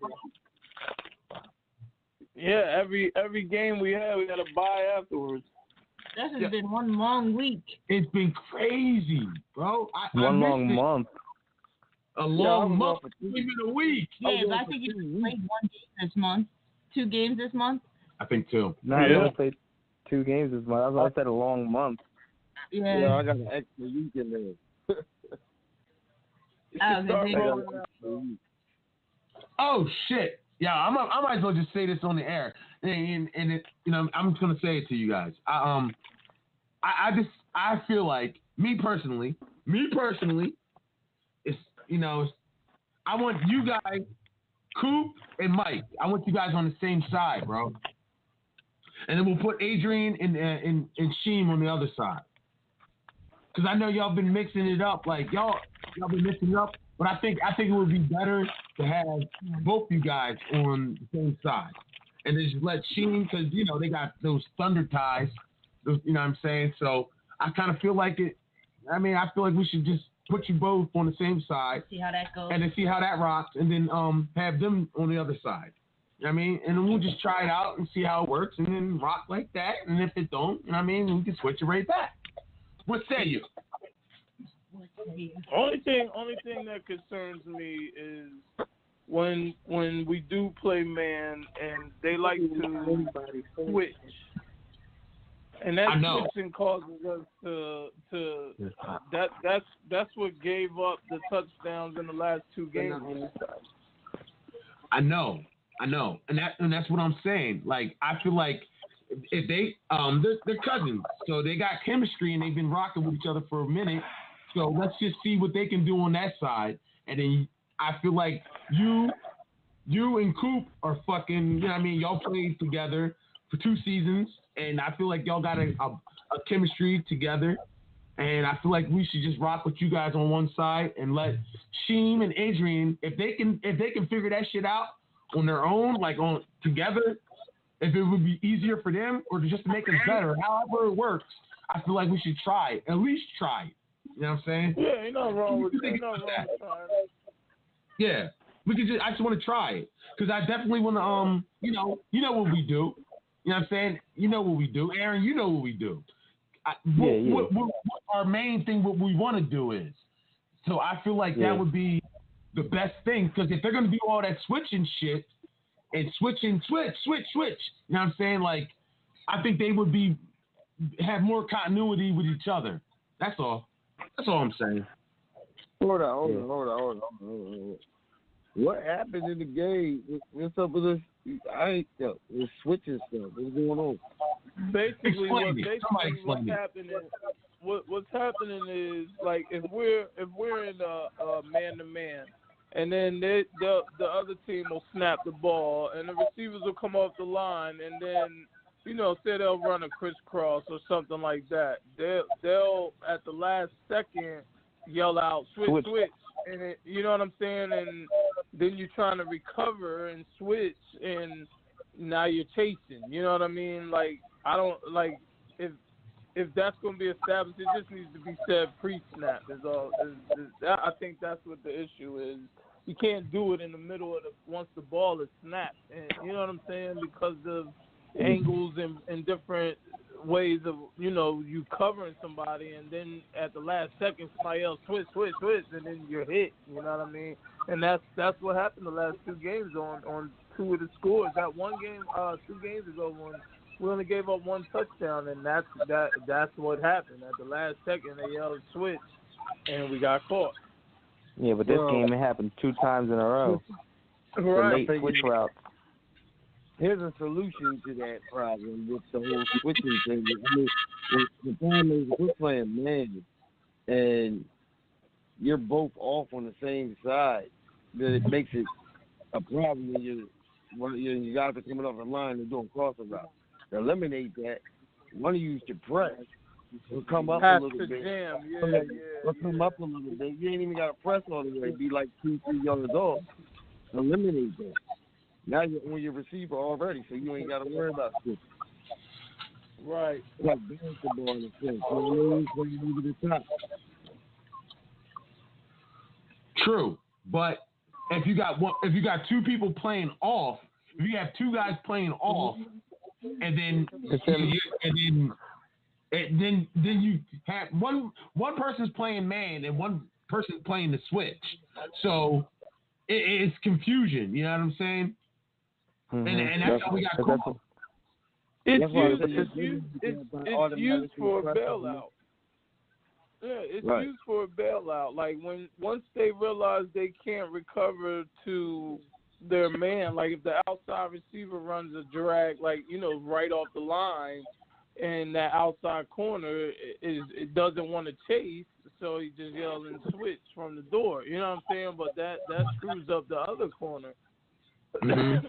Yeah, every game we had a bye afterwards. This has been one long week. It's been crazy, bro. One long month. A long month. Even a week. Yeah, but I think you played 1 game this month. 2 games this month? I think 2. No, I only played 2 games this month. I said a long month. Yeah. I got an extra week in there. Oh shit! Yeah, I might as well just say this on the air, and I'm just gonna say it to you guys. I feel like me personally, it's I want you guys, Coop and Mike. I want you guys on the same side, bro. And then we'll put Adrian and Sheem on the other side. Because I know y'all been mixing it up. Like, y'all been mixing it up But I think it would be better to have both you guys on the same side, and just let Sheen, because they got those thunder ties. Those, you know what I'm saying? So I kind of feel like it. I mean, I feel like we should just put you both on the same side. See how that goes. And then see how that rocks, and then have them on the other side. You know what I mean? And then we'll just try it out and see how it works, and then rock like that. And if it don't, you know what I mean, we can switch it right back. What say you? Only thing that concerns me is when we do play man and they like to switch. And that switching causes us to that's what gave up the touchdowns in the last two games. I know, and that's what I'm saying. Like, I feel like if they they're cousins, so they got chemistry and they've been rocking with each other for a minute. So let's just see what they can do on that side, and then I feel like you and Coop are fucking. You know what I mean? Y'all played together for 2 seasons. And I feel like y'all got a chemistry together, and I feel like we should just rock with you guys on one side and let Sheem and Adrian, if they can figure that shit out on their own, like on together, if it would be easier for them or just to make us better, however it works, I feel like we should try it, at least try it. You know what I'm saying? Yeah, ain't nothing wrong with that. Yeah, I just want to try it because I definitely want to you know what we do. You know what I'm saying? You know what we do. Aaron, you know what we do. What our main thing, what we want to do is. So I feel like that would be the best thing, because if they're going to do all that switching shit and switch, you know what I'm saying? Like, I think they would have more continuity with each other. That's all. That's all I'm saying. Hold on. What happened in the game? What's up with this? The switching stuff. What's going on? Basically, what's happening is, like, if we're in a man-to-man, and then the other team will snap the ball, and the receivers will come off the line, and then say they'll run a crisscross or something like that. They'll at the last second yell out switch. And you know what I'm saying? And then you're trying to recover and switch, and now you're chasing. You know what I mean? Like, I don't like if that's going to be established, it just needs to be said pre-snap. I think that's what the issue is. You can't do it in the middle of once the ball is snapped. And you know what I'm saying? Because of angles and different ways of you covering somebody, and then at the last second somebody else switch, and then you're hit. You know what I mean? And that's what happened the last 2 games on 2 of the scores. That one game 2 games ago when we only gave up 1 touchdown, and that's what happened. At the last second they yelled switch, and we got caught. Yeah, but this game it happened 2 times in a row. Right. The late switch routes. Here's a solution to that problem with the whole switching thing. I mean, the problem is we're playing man, and you're both off on the same side. That it makes it a problem when you guys are coming off the line and doing crossing routes. To eliminate that, one of you should press. We'll come up a little bit. We'll come up a little bit. You ain't even got to press all the way. Be like 2-3 yards off. Eliminate that. Now you're on your receiver already, so you ain't got to worry about switching. Right. Like basketball in a sense. Playing over the top. True, but if you got 2 people playing off, if you have 2 guys playing off, and then you have one person's playing man and one person's playing the switch, so it's confusion. You know what I'm saying? Mm-hmm. And that's how we got caught. It's used for a bailout. Yeah, it's used for a bailout. Like once they realize they can't recover to their man, like if the outside receiver runs a drag, like right off the line, and that outside corner it doesn't want to chase, so he just yells and switch from the door. You know what I'm saying? But that screws up the other corner. Mm-hmm.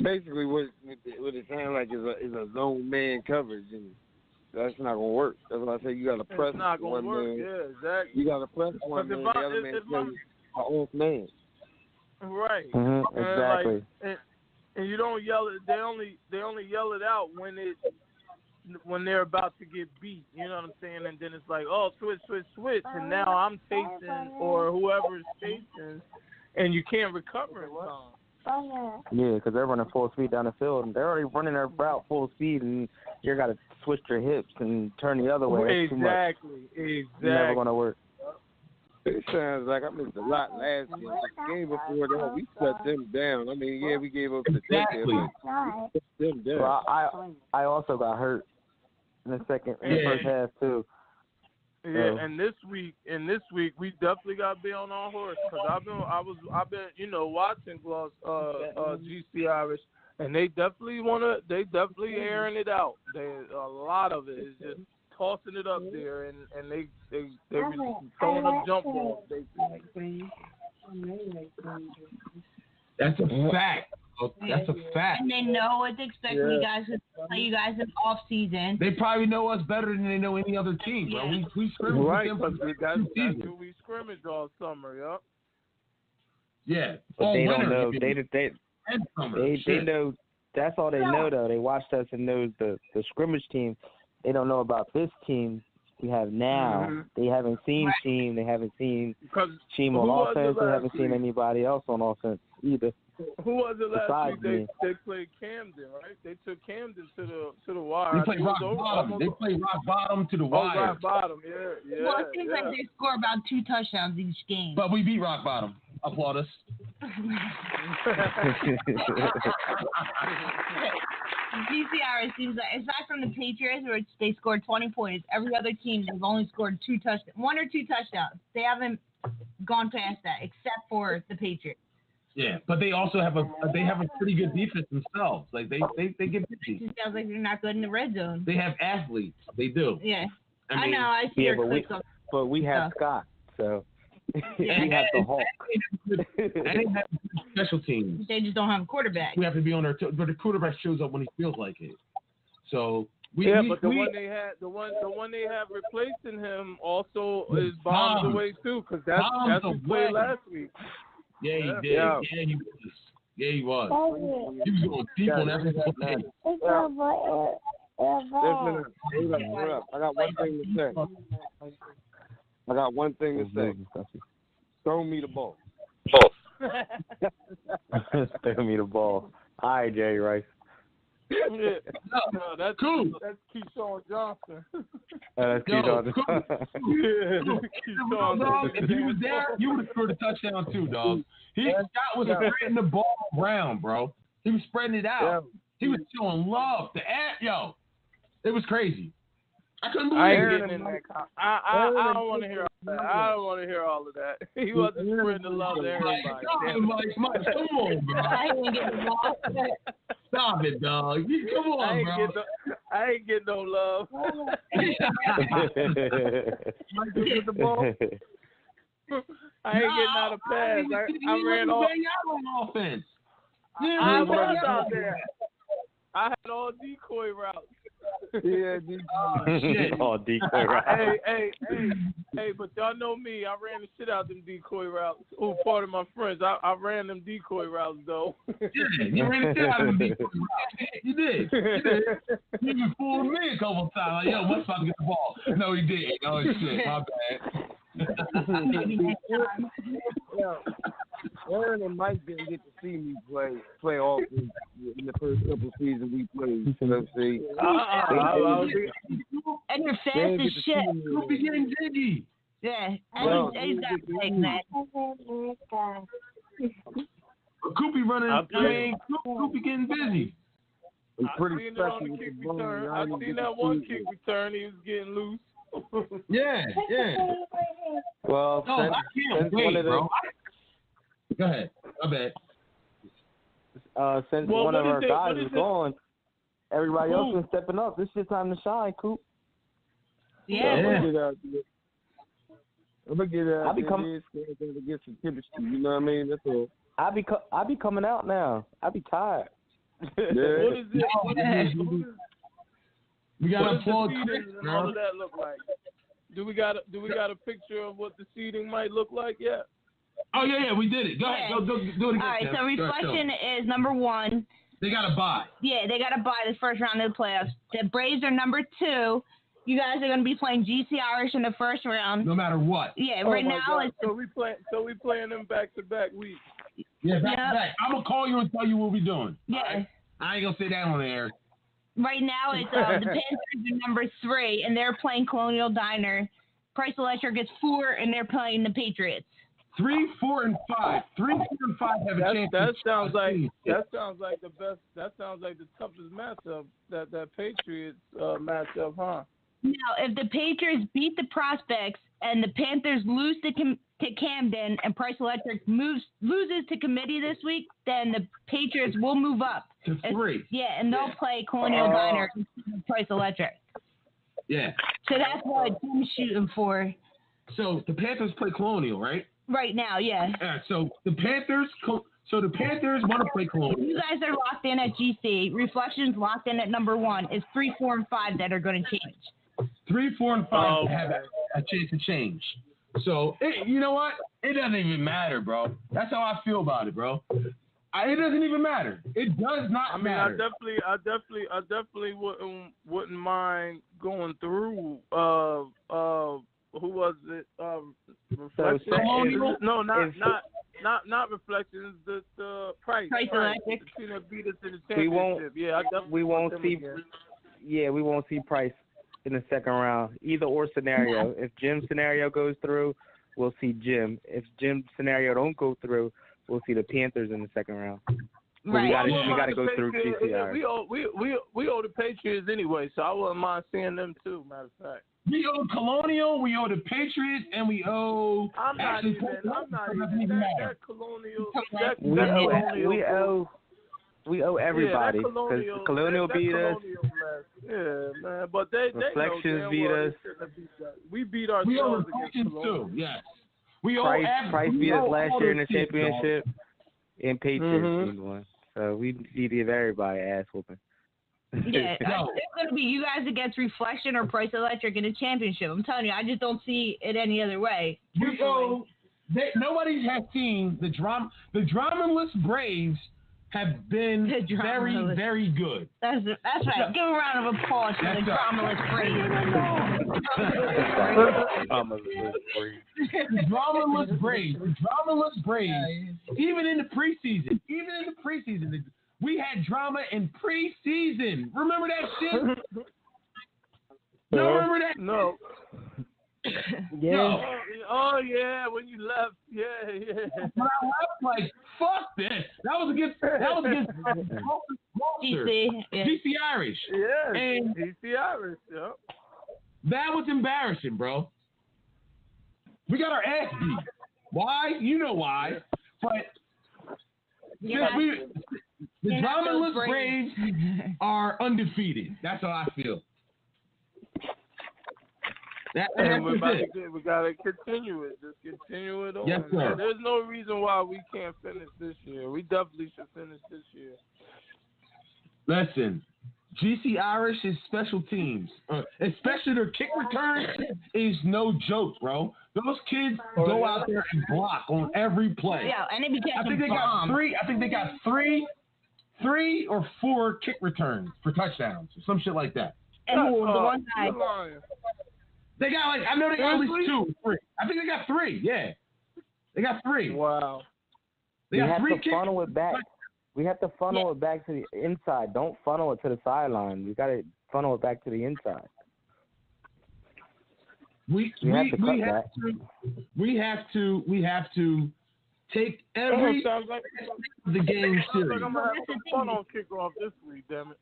Basically, what it sounds like is a zone man coverage, and That's not gonna work. That's what I say. You gotta press It's not gonna one work. man. Yeah, exactly. You gotta press one man. The other man plays my own man. Right. Mm-hmm. Exactly. And you don't yell it. They only yell it out when they're about to get beat. You know what I'm saying? And then it's like, oh, switch, and now I'm chasing or whoever is chasing, and you can't recover in time. Yeah, because they're running full speed down the field, and they're already running their route full speed, and you got to switch your hips and turn the other way. Exactly. It's never going to work. It sounds like I missed a lot last game. The game before that, we shut them down. I mean, yeah, we gave up the Exactly. shut them down. Well, I also got hurt in the first half too. Yeah, and this week we definitely got to be on our horse because I've been watching GC Irish, and they definitely airing it out. A lot of it is just tossing it up there, and they throwing up jump balls. That's a fact. That's a fact. And they know what to expect when you guys play you guys in off season. They probably know us better than they know any other team, bro. We scrimmage with them for that's who we scrimmage all summer, yup. Yeah. But they don't know. They know. know. That's all they know, though. They watched us and knows the scrimmage team. They don't know about this team we have now. Mm-hmm. They haven't seen Team. They haven't seen Team on offense. They haven't seen anybody else on offense either. Who was it last week? Me. They played Camden, right? They took Camden to the wire. They played rock bottom. They played rock bottom to the wire. Rock bottom, yeah. Well, it seems like they score about 2 touchdowns each game. But we beat rock bottom. Applaud us. GCR seems like, aside from the Patriots, where they scored 20 points, every other team has only scored 1 or 2 touchdowns. They haven't gone past that, except for the Patriots. Yeah, but they also have a pretty good defense themselves. Like they get busy. It sounds like they're not good in the red zone. They have athletes. They do. Yeah, I mean, know. I see your clips. But we have Scott, so we have the Hulk. And they have special teams. They just don't have a quarterback. We have to be on our toes, but the quarterback shows up when he feels like it. So but the one they have replacing him also is bombs away too, because that's who played last week. Yeah, he did. Yeah, he was. Yeah, he was. He was going deep on every play. I got one thing to say. Throw me the ball. Throw me the ball. Hi, Jerry Rice. No, that's cool. That's Keyshawn Johnson. That's Keyshawn Johnson. If you was there, you would have scored a touchdown too, dog. Scott was spreading the ball around, bro. He was spreading it out. Yeah. He was showing love to yo. It was crazy. I couldn't believe it. I don't want to hear all that. I don't want to hear all of that. He wasn't spreading the love to everybody. Come on, bro. I ain't getting the ball. Stop it, dog. Come on, bro. I ain't getting no love. With the ball. I ain't getting out of pass. I ran off. On offense. I was out there. I had all decoy routes. Yeah, all decoy routes. Hey, but y'all know me. I ran the shit out them decoy routes. Oh, part of my friends. I ran them decoy routes though. Yeah, you ran the shit out of them decoy routes. You did. You even fooled me a couple times. Like, yo, what's about to get the ball? No, he didn't. Oh shit, my bad. Aaron and Mike didn't get to see me play all in the first couple seasons we played. Let's see. And you're fast as shit. You'll be getting jiggy. Yeah, and he's got to take that. Coop be running. Coop be getting busy. It's pretty seen special it on the with kick the ball. return. I seen that one kick return. He was getting loose. Yeah. Well, I can't wait, bro. Go ahead. My bad. Since one of our guys is gone, everybody else is stepping up. This is your time to shine, Coop. Yeah. I'm gonna get out. To get some chemistry. You know what I mean? That's all. I be coming out now. I be tired. What is it? We got What to does the applaud seeding Chris, and all bro. of that look like? Do we got a picture of what the seeding might look like yet? Oh yeah, we did it. Go ahead, go do it again. All right, Kev. so Reflection is number 1. They got to buy. Yeah, they got to buy the first round of the playoffs. The Braves are number 2. You guys are going to be playing GC Irish in the first round. No matter what. Yeah, Oh right my now God. it's So we playing them back-to-back weeks. Yeah, back to back. I'm gonna call you and tell you what we're doing. yeah. Right? I ain't gonna say that on the air. Right now it's the Panthers are number 3, and they're playing Colonial Diner. Price Electric is 4, and they're playing the Patriots. 3, 4, and 5. 3, 4, and 5 have a chance. That sounds like the best. That sounds like the toughest matchup. That Patriots matchup, huh? Now, if the Patriots beat the Prospects and the Panthers lose to Camden and Price Electric loses to Committee this week, then the Patriots will move up to 3. And they'll play Colonial Diner and Price Electric. Yeah. So that's what I'm shooting for. So the Panthers play Colonial, right? Right now, yeah. Yeah. So the Panthers want to play Colonial. You guys are locked in at GC. Reflections locked in at number 1. It's 3, 4, and 5 that are going to change. 3, 4, and 5 have a chance to change. So you know what? It doesn't even matter, bro. That's how I feel about it, bro. It doesn't even matter. It does not matter. I definitely wouldn't mind going through. Who was it? Reflections. No, not Reflections. The Price. Price Electric. The team that beat us in the championship. We won't see. Yeah, we won't see Price in the second round. Either or scenario. If Jim's scenario goes through, we'll see Jim. If Jim's scenario don't go through, we'll see the Panthers in the second round. Right. We got to go through GCR. We owe the Patriots anyway, so I wouldn't mind seeing them too. Matter of fact. We owe Colonial, we owe the Patriots, and we owe. I'm not even. That Colonial. We owe everybody because Colonial beat us. Yeah, man. But they Reflections beat us. We beat ourselves. We owe against Colonial. too. Yes. We owe Price beat us last year in the teams, championship, and Patriots beat one. So we need to give everybody ass whooping. Yeah, it's going to be you guys against Reflection or Price Electric in the championship. I'm telling you, I just don't see it any other way. Nobody has seen the dramaless Braves have been very, very good. That's right. Give a round of applause for the dramaless Braves. The dramaless Braves. Even in the preseason, we had drama in preseason. Remember that shit? No, remember that? No. Yeah. No. Oh yeah, when you left. Yeah. When I left, like, fuck this. That was against DC Irish. Yeah. And DC Irish. Yeah. That was embarrassing, bro. We got our ass beat. Why? You know why. But the dramaless Braves are undefeated. That's how I feel. And we gotta continue it. Just continue it on. Yes, sir. There's no reason why we can't finish this year. We definitely should finish this year. Listen, GC Irish is special teams, especially their kick return is no joke, bro. Those kids go out there and block on every play. Yeah, and they be catching I think they got three or 4 kick returns for touchdowns or some shit like that. And the one guy. They got I know they got at least 2 or 3. I think they got 3. Yeah, they got 3. Wow. They got 3 kicks. Funnel it back. We have to funnel it back to the inside. Don't funnel it to the sideline. We got to funnel it back to the inside. We have to take every the game serious. I'm gonna have some fun on kickoff this week, damn it.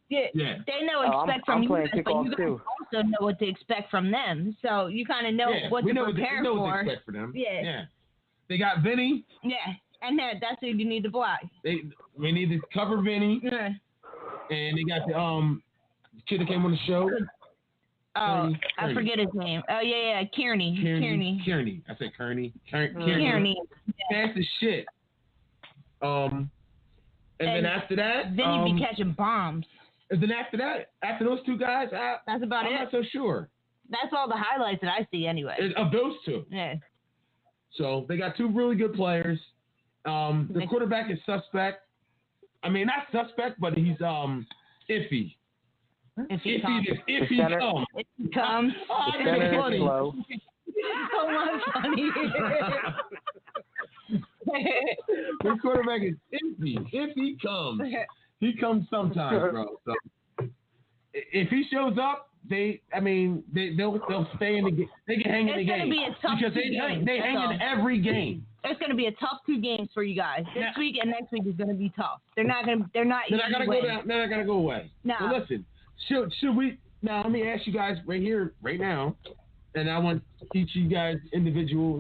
Yeah, they know what to expect from you guys, but you guys also know what to expect from them. So you kind of know what to prepare for. What to expect for them. Yeah. They got Vinny. Yeah, and that's who you need to block. We need to cover Vinny. Yeah. And they got the kid that came on the show. Oh, I forget his name. Oh yeah, Kearney. I said Kearney. Kearney. Fast as shit. And then after that, Vinny be catching bombs. And then after that, after those two guys, that's about I'm it. not so sure. That's all the highlights that I see anyway. Of those two. Yeah. So they got two really good players. The quarterback is suspect. I mean, not suspect, but he's iffy. If he comes. If he comes. If he comes. Oh, The center is funny. slow. So much funny. The quarterback is iffy. If he comes sometimes, bro. So if he shows up, they'll stay in the game. They can hang in the game. It's going to be a tough because they hang in every game. It's going to be a tough 2 games for you guys. This week and next week is going to be tough. They're not going to go down. They're not going to go away. No. So listen, should we now? Let me ask you guys right now, and I want each of you guys individual.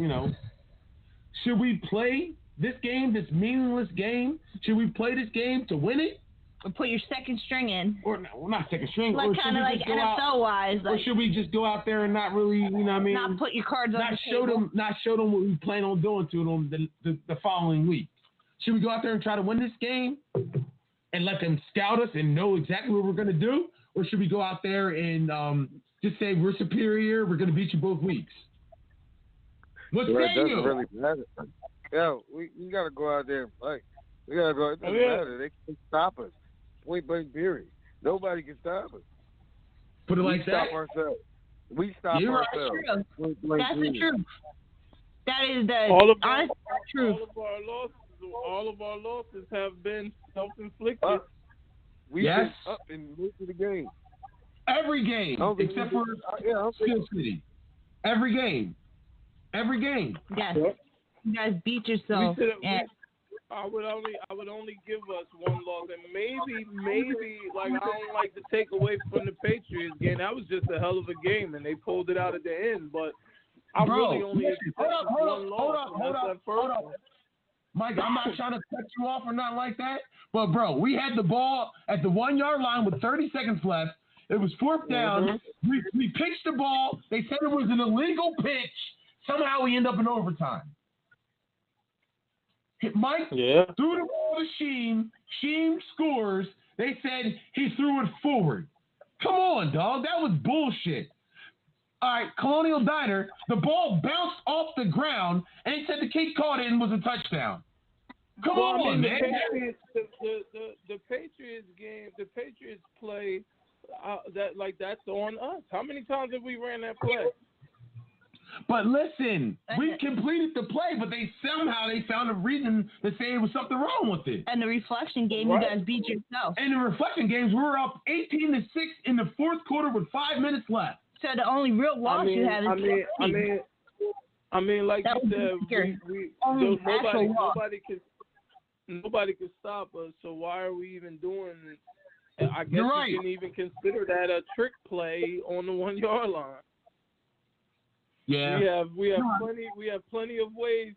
Should we play this game, this meaningless game? Should we play this game to win it? Or put your second string in. Or not second string. Like kind of like NFL wise. Or should we just go out there and not really, not put your cards on the table. Not show them what we plan on doing to them the following week. Should we go out there and try to win this game and let them scout us and know exactly what we're going to do? Or should we go out there and just say we're superior, we're going to beat you both weeks? What's doesn't really matter. Yo, we got to go out there and fight. We got to go. It doesn't matter. They can't stop us. Point blank period. Nobody can stop us. Put it like that. We stop ourselves. That's the truth. That is the honest truth. All of our losses have been self-inflicted. We've been up in most of the game. Every game, except for Steel City. Every game. Yes. You guys beat yourself. I would only give us one loss, and maybe like I don't like to take away from the Patriots game. That was just a hell of a game, and they pulled it out at the end. But I really only hold up. Mike, I'm not trying to cut you off or nothing like that, but bro, we had the ball at the 1 yard line with 30 seconds left. It was 4th down. We pitched the ball. They said it was an illegal pitch. Somehow we end up in overtime. Mike threw the ball to Sheem. Sheem scores. They said he threw it forward. Come on, dog. That was bullshit. All right, Colonial Diner, the ball bounced off the ground, and he said the kid caught it and was a touchdown. Come on, man. The Patriots game, the Patriots play, that's on us. How many times have we ran that play? But listen, we completed the play, but they found a reason to say it was something wrong with it. And the reflection game, you guys beat yourself. And the reflection games, we were up 18-6 in the 4th quarter with 5 minutes left. So the only real loss you had is I mean, like you said, nobody can stop us. So why are we even doing it? I guess you can even consider that a trick play on the 1 yard line. Yeah, we have plenty of ways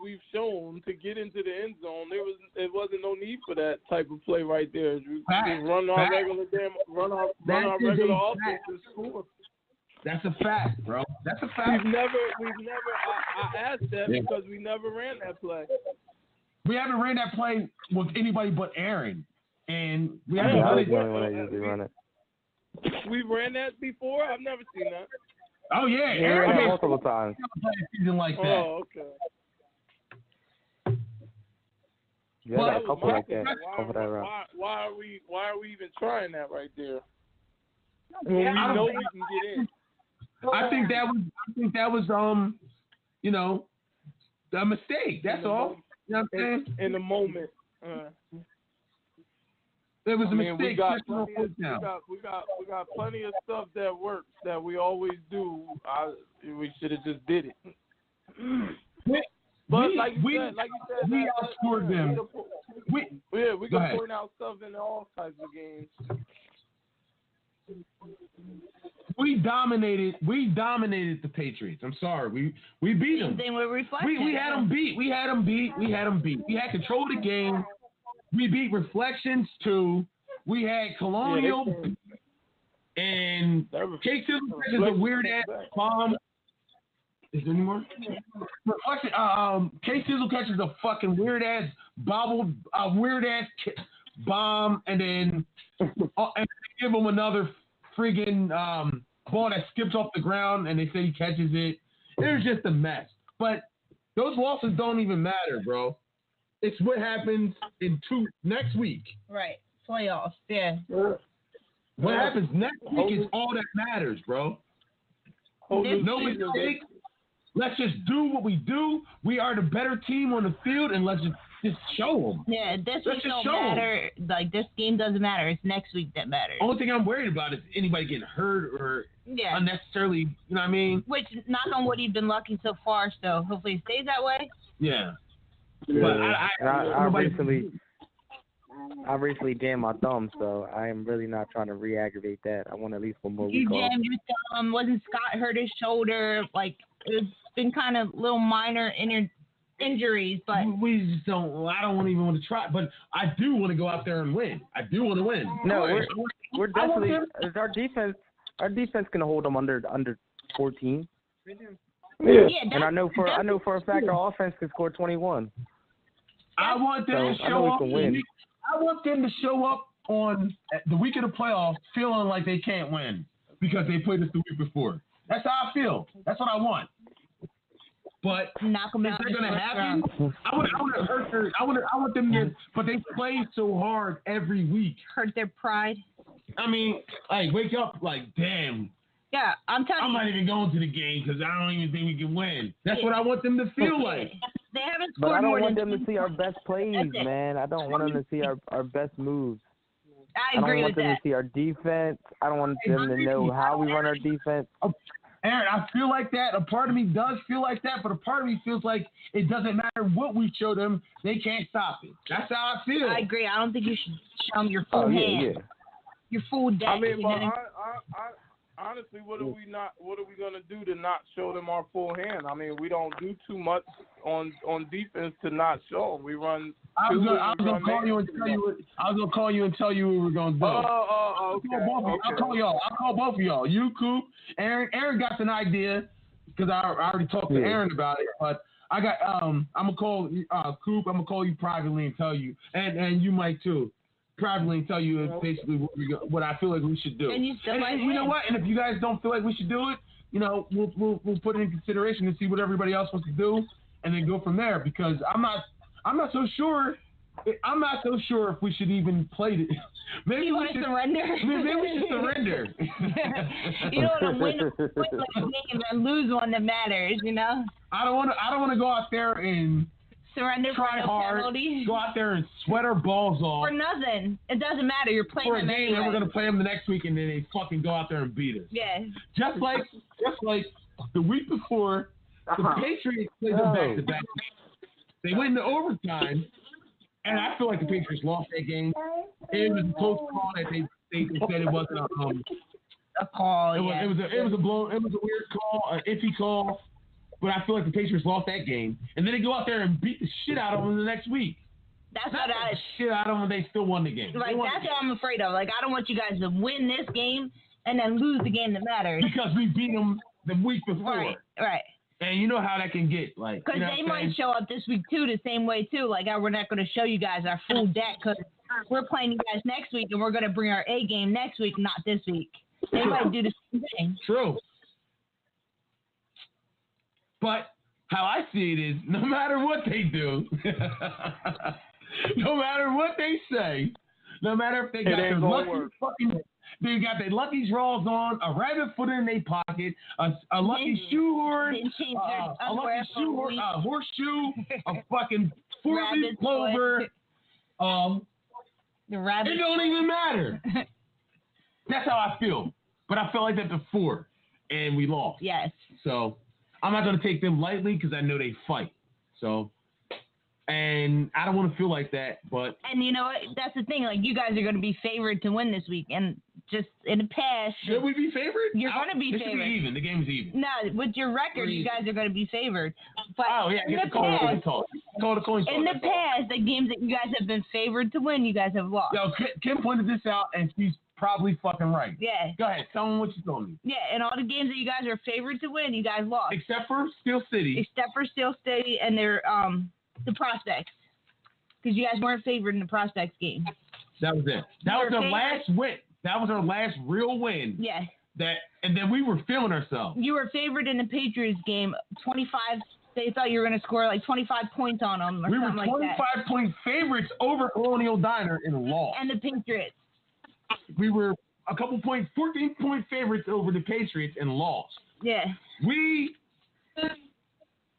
we've shown to get into the end zone. There wasn't no need for that type of play right there. We just run our regular offense and score. That's a fact, bro. That's a fact. We've never. I asked that because we never ran that play. We haven't ran that play with anybody but Aaron, and we I haven't was the only one that usually run it. We ran that before. I've never seen that. Oh yeah, Aaron ran it multiple times. Season like that. Oh, okay. Yeah, well, a couple like that. Why are we even trying that right there? We know we can get in. I think that was a mistake. That's all. You know what I'm saying? In the moment. It was a mistake. We got plenty of stuff that works that we always do. We should have just did it. But like you said, we outscored them. We can point out stuff in all types of games. We dominated the Patriots. I'm sorry. We beat them. We had them beat. We had control of the game. We beat Reflections too. We had Colonial and K Sizzle is a weird ass bomb. Is there any more? Reflection. K Sizzle catches a fucking weird ass bomb, and then and they give him another friggin' ball that skips off the ground, and they say he catches it. It was just a mess. But those losses don't even matter, bro. It's what happens next week. Right. Playoffs. Yeah. What happens next week is all that matters, bro. No mistakes. Let's just do what we do. We are the better team on the field, and let's just show them. Yeah, this week don't matter. Like, this game doesn't matter. It's next week that matters. Only thing I'm worried about is anybody getting hurt or unnecessarily, you know what I mean? Which, knock on wood, you've been lucky so far, so hopefully it stays that way. Yeah. But I recently jammed my thumb, so I am really not trying to re-aggravate that. I want at least one more week off. You jammed your thumb. Wasn't Scott hurt his shoulder? Like, it's been kind of little minor injuries, but we just don't. I don't even want to try, but I do want to go out there and win. I do want to win. No, we're definitely. Is our defense can hold them under 14. Yeah. And I know for a fact our offense can score 21. I want them to show up. I want them to show up on the week of the playoffs feeling like they can't win because they played us the week before. That's how I feel. That's what I want. But knock them out. Is that going to happen? I want them to. But they play so hard every week. Hurt their pride. I mean, like, wake up, like, damn. Yeah, I'm not even going to the game because I don't even think we can win. That's what I want them to feel like. They haven't scored. But I don't more want than them to see our best plays, man. I don't want them to see our best moves. I agree with that. I don't want them to see our defense. I don't want them to know how we run our defense. Aaron, I feel like that. A part of me does feel like that, but a part of me feels like it doesn't matter what we show them. They can't stop it. That's how I feel. I agree. I don't think you should show them your full hand. Yeah. Your full deck. I mean, but honestly, what are we gonna do to not show them our full hand? I mean, we don't do too much on defense to not show them. We run. I was gonna call you and tell you what we were gonna do. Okay. I'll call y'all. I'll call both of y'all. You, Coop, Aaron. Aaron got an idea because I already talked to Aaron about it. But I got I'm gonna call Coop. I'm gonna call you privately and tell you, and you might too. Privately and tell you basically what I feel like we should do. And you know what? And if you guys don't feel like we should do it, you know, we'll put it in consideration and see what everybody else wants to do, and then go from there. Because I'm not so sure. I'm not so sure if we should even play it. Maybe you want to surrender. Maybe we should surrender. You don't want to win like a game and lose one that matters. You know. I don't want to go out there and surrender, try hard, penalty. Go out there and sweat our balls off. For nothing. It doesn't matter. You're playing for a them game, anyway. and we're going to play them the next week, and then they fucking go out there and beat us. Yeah. Just like the week before, the Patriots played them back-to-back. They went into overtime, and I feel like the Patriots lost that game. It was a close call that they said it wasn't a call. It was a weird call, an iffy call. But I feel like the Patriots lost that game, and then they go out there and beat the shit out of them the next week. That's what shit out of them. They still won the game. Like that's what I'm afraid of. Like I don't want you guys to win this game and then lose the game that matters. Because we beat them the week before. Right. And you know how that can get. Like because they might show up this week too, the same way too. Like we're not going to show you guys our full deck because we're playing you guys next week, and we're going to bring our A game next week, not this week. They might do the same thing. True. But how I see it is, no matter what they do, no matter what they say, no matter if they got their lucky draws on, a rabbit foot in their pocket, a lucky shoehorn, a horseshoe, a fucking 4-leaf clover, the rabbit. It don't even matter. That's how I feel. But I felt like that before, and we lost. Yes. So I'm not going to take them lightly because I know they fight. So, and I don't want to feel like that, but. And you know what? That's the thing. Like, you guys are going to be favored to win this week. And just in the past. Should we be favored? You're going to be favored. It should be even. The game's even. No, with your record, you guys are going to be favored. But call the coin toss. In the past, the games that you guys have been favored to win, you guys have lost. Yo, Kim pointed this out, and she's probably fucking right. Yeah. Go ahead. Tell them what you told me. Yeah, and all the games that you guys are favored to win, you guys lost. Except for Steel City. And their the Prospects. Because you guys weren't favored in the Prospects game. That was it. That was the last win. That was our last real win. Yeah. And then we were feeling ourselves. You were favored in the Patriots game, 25. They thought you were going to score like 25 points on them or something like that. We were 25-point favorites over Colonial Diner and lost. And the Patriots. We were a couple points, 14-point favorites over the Patriots and lost. Yeah.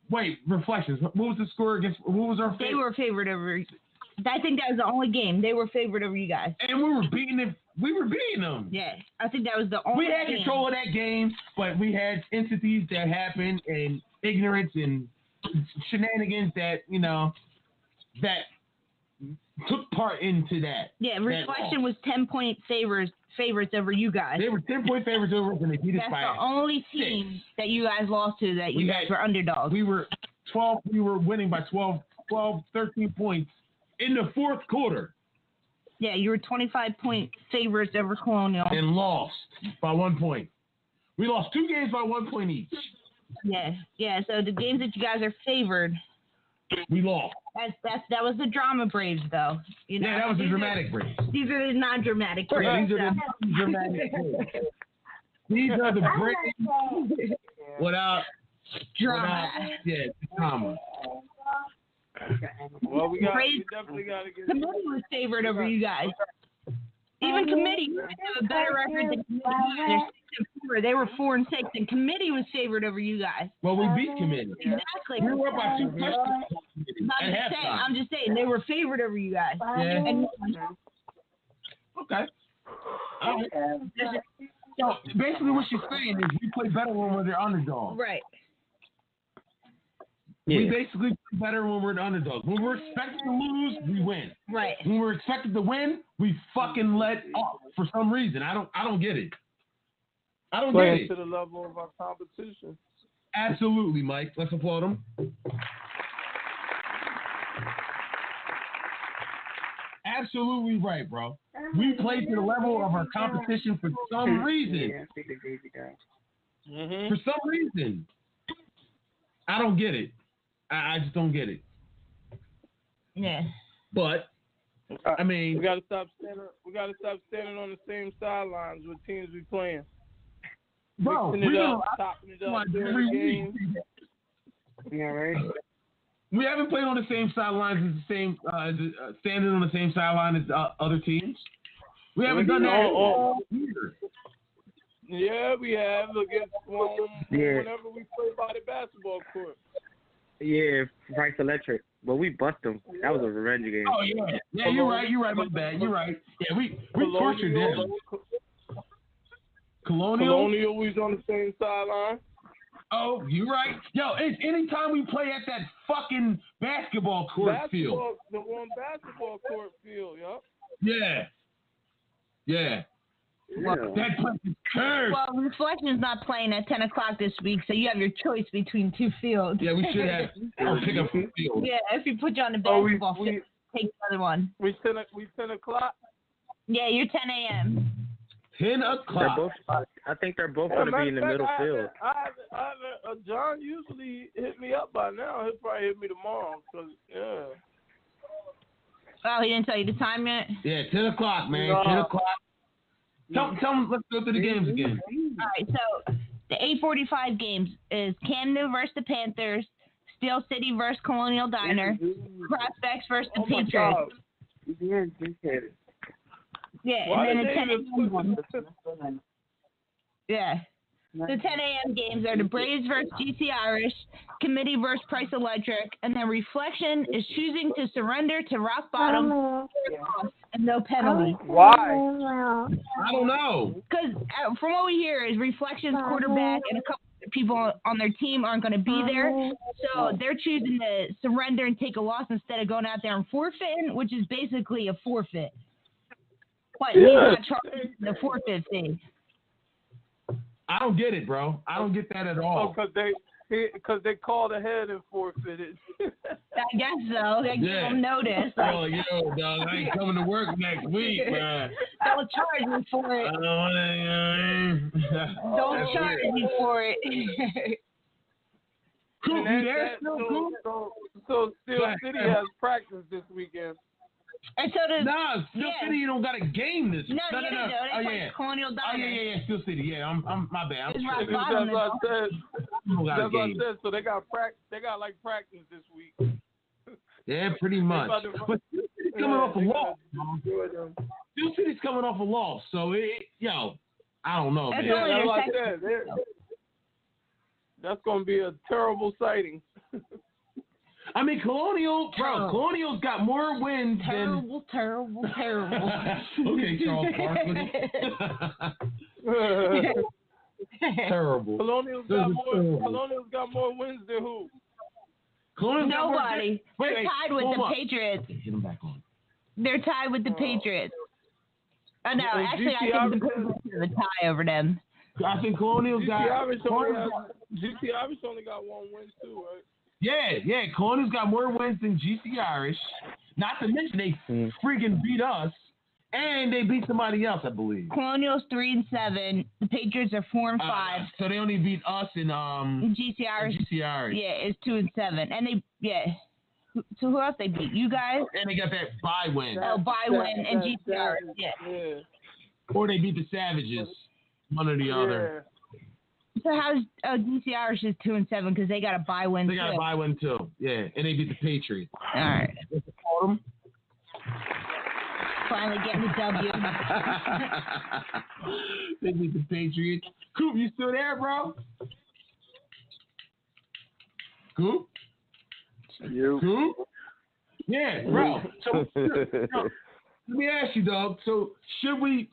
Wait, reflections. What was the score against? What was our favorite? They were favored over. I think that was the only game. They were favored over you guys. And we were beating them. Yeah, I think that was the only We had game. control of that game, but we had entities that happened and ignorance and shenanigans that, that took part into that. Yeah, Reflection was 10-point favorites over you guys. They were 10-point favorites over us, and they beat us by That's the only team that you guys lost to that you guys were underdogs. We were winning by 12, 13 points in the fourth quarter. Yeah, you were 25-point favorites over Colonial. And lost by 1 point. We lost 2 games by 1 point each. Yeah. So the games that you guys are favored, we lost. That was the drama Braves, though. Yeah, that was the dramatic Braves. These are the non-dramatic Braves. These are the dramatic Braves. These are the Braves without drama. Drama. Well, we definitely got to get. Committee was favored over you guys. Even committee have a better record than committee. They were 4-6, and committee was favored over you guys. Well, we beat committee. Exactly. We were up by 2 touchdowns. I'm just saying they were favored over you guys. Yeah. And, okay. So basically, what she's saying is we play better when we're the underdog. Right. Yeah. We basically play better when we're the underdog. When we're expected to lose, we win. Right. When we're expected to win, we fucking let up for some reason. I don't get it. I don't get it. To the level of our competition. Absolutely, Mike. Let's applaud him. Absolutely right, bro. We play to the level of our competition for some reason. For some reason. I don't get it. I just don't get it. Yeah. But I mean, we gotta stop standing on the same sidelines with teams we playing. Bro, topping it up every week. Yeah, right. We haven't played on the same sidelines as standing on the same sideline as other teams. We haven't done that all year. Yeah, we have against whenever we play by the basketball court. Yeah, Price Electric. But we bust them. That was a revenge game. Oh, yeah. Yeah, you're right. My bad. You're right. Yeah, we tortured them. Colonial, we was on the same sideline. Oh, you're right. Yo, it's anytime we play at that fucking basketball court field. The one basketball court field, yup. Yeah. Well, that place is cursed. Well, Reflection's not playing at 10 o'clock this week, so you have your choice between 2 fields. Yeah, we should have pick up a field. Yeah, if you put you on the basketball field, take the other one. We 10 o'clock? Yeah, you're 10 a.m. 10 o'clock. I think they're both going to be in the middle field. John usually hit me up by now. He'll probably hit me tomorrow. Oh, he didn't tell you the time yet? Yeah, 10 o'clock, man. 10 o'clock. Tell them, let's go through the games again. All right, so the 8:45 games is Canada versus the Panthers, Steel City versus Colonial Diner, Prospects versus the Patriots. Yeah, and then the 10 a.m. Yeah. The 10 a.m. games are the Braves versus GC Irish, Committee versus Price Electric, and then Reflection is choosing to surrender to rock bottom and no penalty. Why? I don't know. Because from what we hear is Reflection's quarterback and a couple of people on their team aren't going to be there, so they're choosing to surrender and take a loss instead of going out there and forfeiting, which is basically a forfeit. But he's not charging the forfeit fee. I don't get it, bro. I don't get that at all. Oh, because they called ahead and forfeited. I guess so. They give them notice. Oh, yo, dog, I ain't coming to work next week, man. Don't charge me for it. Don't charge me for it. So Steel City has practice this weekend. And so No, Steel City, you don't got a game this. No, No. They play Colonial Oh Diner. yeah. Steel City. Yeah, I'm my bad. It's I'm right bottom. That's what I said. That's what I game. said. So they got like practice this week. Yeah, pretty much. But Steel City's coming off a loss. Steel City's coming off a loss, so I don't know, man. Yeah, that's what I said. That's gonna be a terrible sighting. I mean, Colonial's got more wins than... Terrible. Okay, Charles Barkley. Terrible. Colonial's got more wins than who? Nobody. They're tied with the Patriots. Hit them back on. They're tied with the Patriots. Oh, no, actually, I think the Patriots have a tie over them. I think Colonial's got... GC Irish only got one win, too, right? Yeah. Colonial's got more wins than GC Irish. Not to mention they freaking beat us, and they beat somebody else, I believe. Colonial's 3-7. The Patriots are 4-5. So they only beat us in GC Irish. Yeah, it's 2-7, and So who else they beat? You guys? And they got that bye win. Bye win and GC Irish. Yeah. Or they beat the Savages, one or the other. So how's GC Irish is 2-7 because they got a bye win too. They got a bye win too. Yeah, and they beat the Patriots. All right. Finally getting the W. They beat the Patriots. Coop, you still there, bro? Coop? Coop? Yeah, bro. So, let me ask you, dog. So should we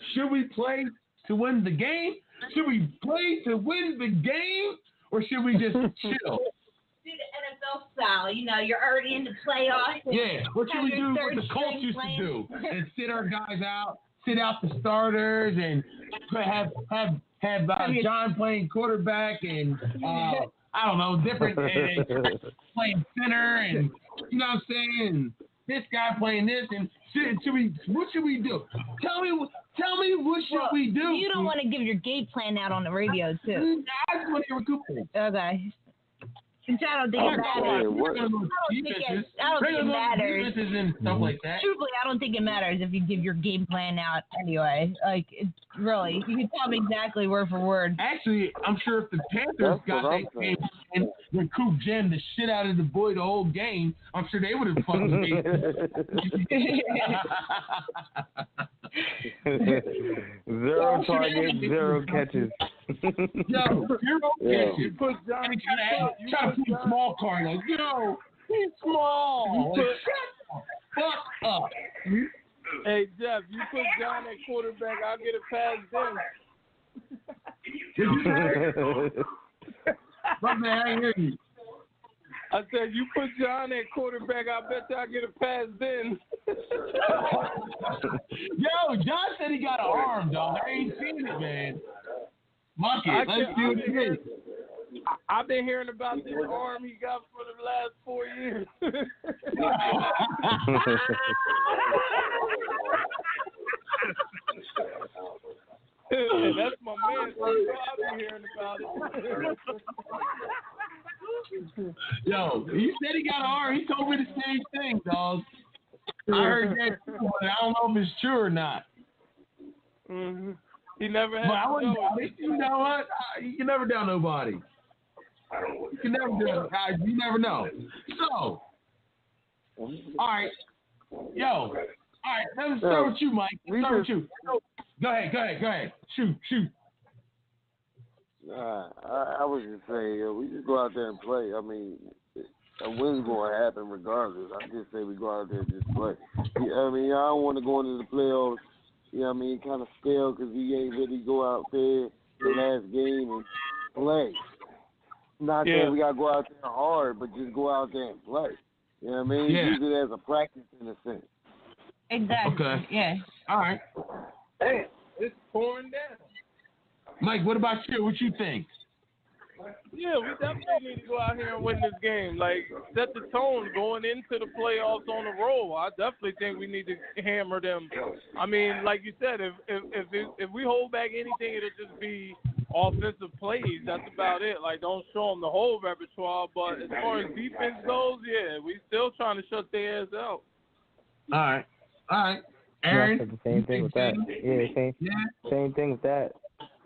play to win the game? Should we play to win the game, or should we just chill? Do the NFL style. You're already in the playoffs. Yeah. What should we do what the Colts used to do? And sit our guys out, sit out the starters, and have John playing quarterback and I don't know, different playing center, and you know what I'm saying? This guy playing this, and what should we do? Tell me what should we do? You don't want to give your game plan out on the radio, too. I just want to hear what Coop thinks. Okay. I don't think it matters. I don't think it matters. And stuff like that. Truthfully, I don't think it matters if you give your game plan out anyway. Like, really, you can tell me exactly word for word. Actually, I'm sure if the Panthers got that game and when Coop jammed the shit out of the boy the whole game, I'm sure they would have fucking made it. 0 targets, 0 catches. Yo, 0 catches. You put Johnny try to put a small car like, he's small. Like, shut the fuck up. Hey, Jeff, you put John at quarterback, I'll get it past them. My man, I hear you. I said, you put John at quarterback, I bet you I'll get it past then. Yo, John said he got an arm, dog. I ain't seen it, man. Mock it. Let's do it again. I've been hearing about this arm he got for the last 4 years. That's my man. So I've been hearing about it. Yo, he said he got an arm. He told me the same thing, dog. I heard that too, but I don't know if it's true or not. Mm-hmm. He never had. But I wouldn't doubt it. You know what? You can never doubt nobody. You can never do it, guys. You never know. So, all right. Yo, all right. Let's start with you, Mike. Let's start with you. Go ahead. Shoot. I was just saying, we just go out there and play. I mean, a win's going to happen regardless. I just say we go out there and just play. I mean, I don't want to go into the playoffs, kind of stale because we ain't really go out there the last game and play. Not saying we got to go out there hard, but just go out there and play. You know what I mean? Yeah. Use it as a practice in a sense. Exactly. Okay. Yeah. All right. Damn, it's pouring down. Mike, what about you? What you think? Yeah, we definitely need to go out here and win this game. Like, set the tone going into the playoffs on the roll. I definitely think we need to hammer them. I mean, like you said, if we hold back anything, it'll just be offensive plays. That's about it. Like, don't show them the whole repertoire. But as far as defense goes, yeah, we still trying to shut their ass out. All right. Aaron, I said the same thing with that. Same thing with that.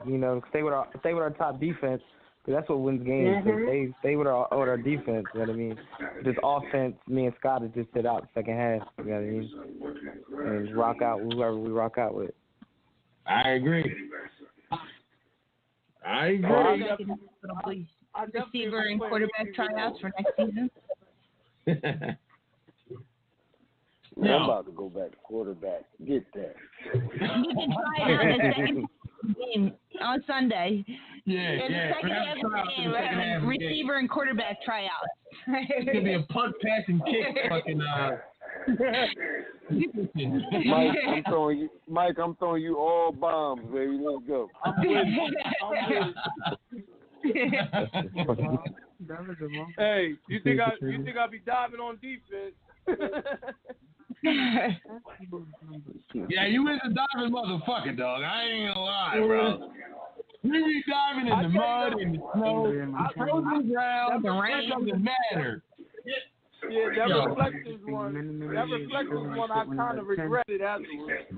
You know, stay with our top defense. Cause that's what wins games. So stay with our defense. You know what I mean? Just offense. Me and Scott just sit out the second half. You know what I mean? And just rock out whoever we rock out with. I agree. Receiver and quarterback tryouts for next season. Man, I'm about to go back to quarterback. Get that. You can try it out in the second game on Sunday. In the second half of the game, we're having receiver and quarterback tryouts. It's gonna be a punt, pass, and kick. Fucking. Mike, I'm throwing you all bombs, baby. Let's go. I'm with Hey, you think I'll be diving on defense? Yeah, you is a diving motherfucker, dog. I ain't gonna lie, bro. You be diving in the mud, in the snow, frozen ground, the rain doesn't matter. Yeah, that reflections one I kind of regretted afterwards. Is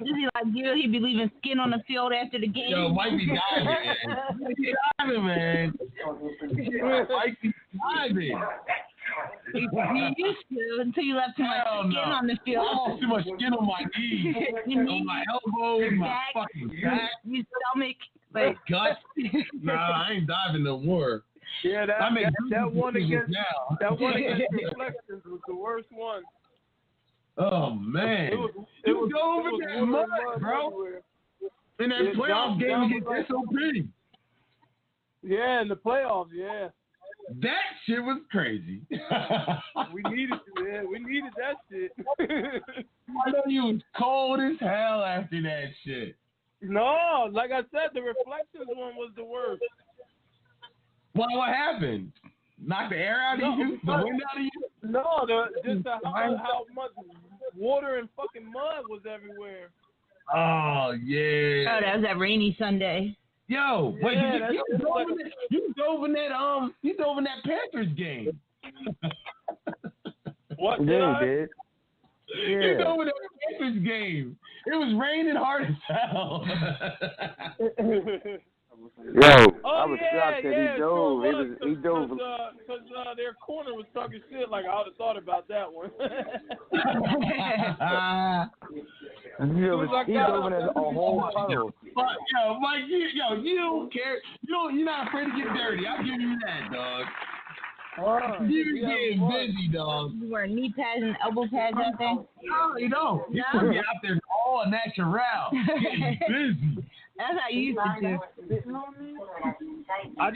he like you? He'd be leaving skin on the field after the game. Yo, Mike be diving, man. Mike be diving, man. Mike be diving. He used to until you left too much skin on the field. I lost too much skin on my knees, on my elbows, my fucking back, your stomach, like guts. Nah, I ain't diving no more. Yeah, that one against reflections was the worst one. Oh man, it was go over that mud, bro. In that playoff game against SOP. Yeah, in the playoffs, yeah. That shit was crazy. We needed that shit. I know you was cold as hell after that shit. No, like I said, the reflections one was the worst. Well, what happened? Knock the air out of you? The wind out of you? No, how much water and fucking mud was everywhere. Oh yeah. Oh, that was that rainy Sunday. Yo, wait, you dove in that Panthers game. What? Yeah, you did. You dove in that Panthers game. It was raining hard as hell. Yo, I was shocked that he dove. He dove. Because their corner was talking shit. Like, I would have thought about that one. He dove in a whole puddle. Yo, Mike, you don't care. You're not afraid to get dirty. I'll give you that, dog. You getting busy, dog. You wear knee pads and elbow pads and things? No, you don't. You want to be out there all natural, getting busy. That's how you used to do. I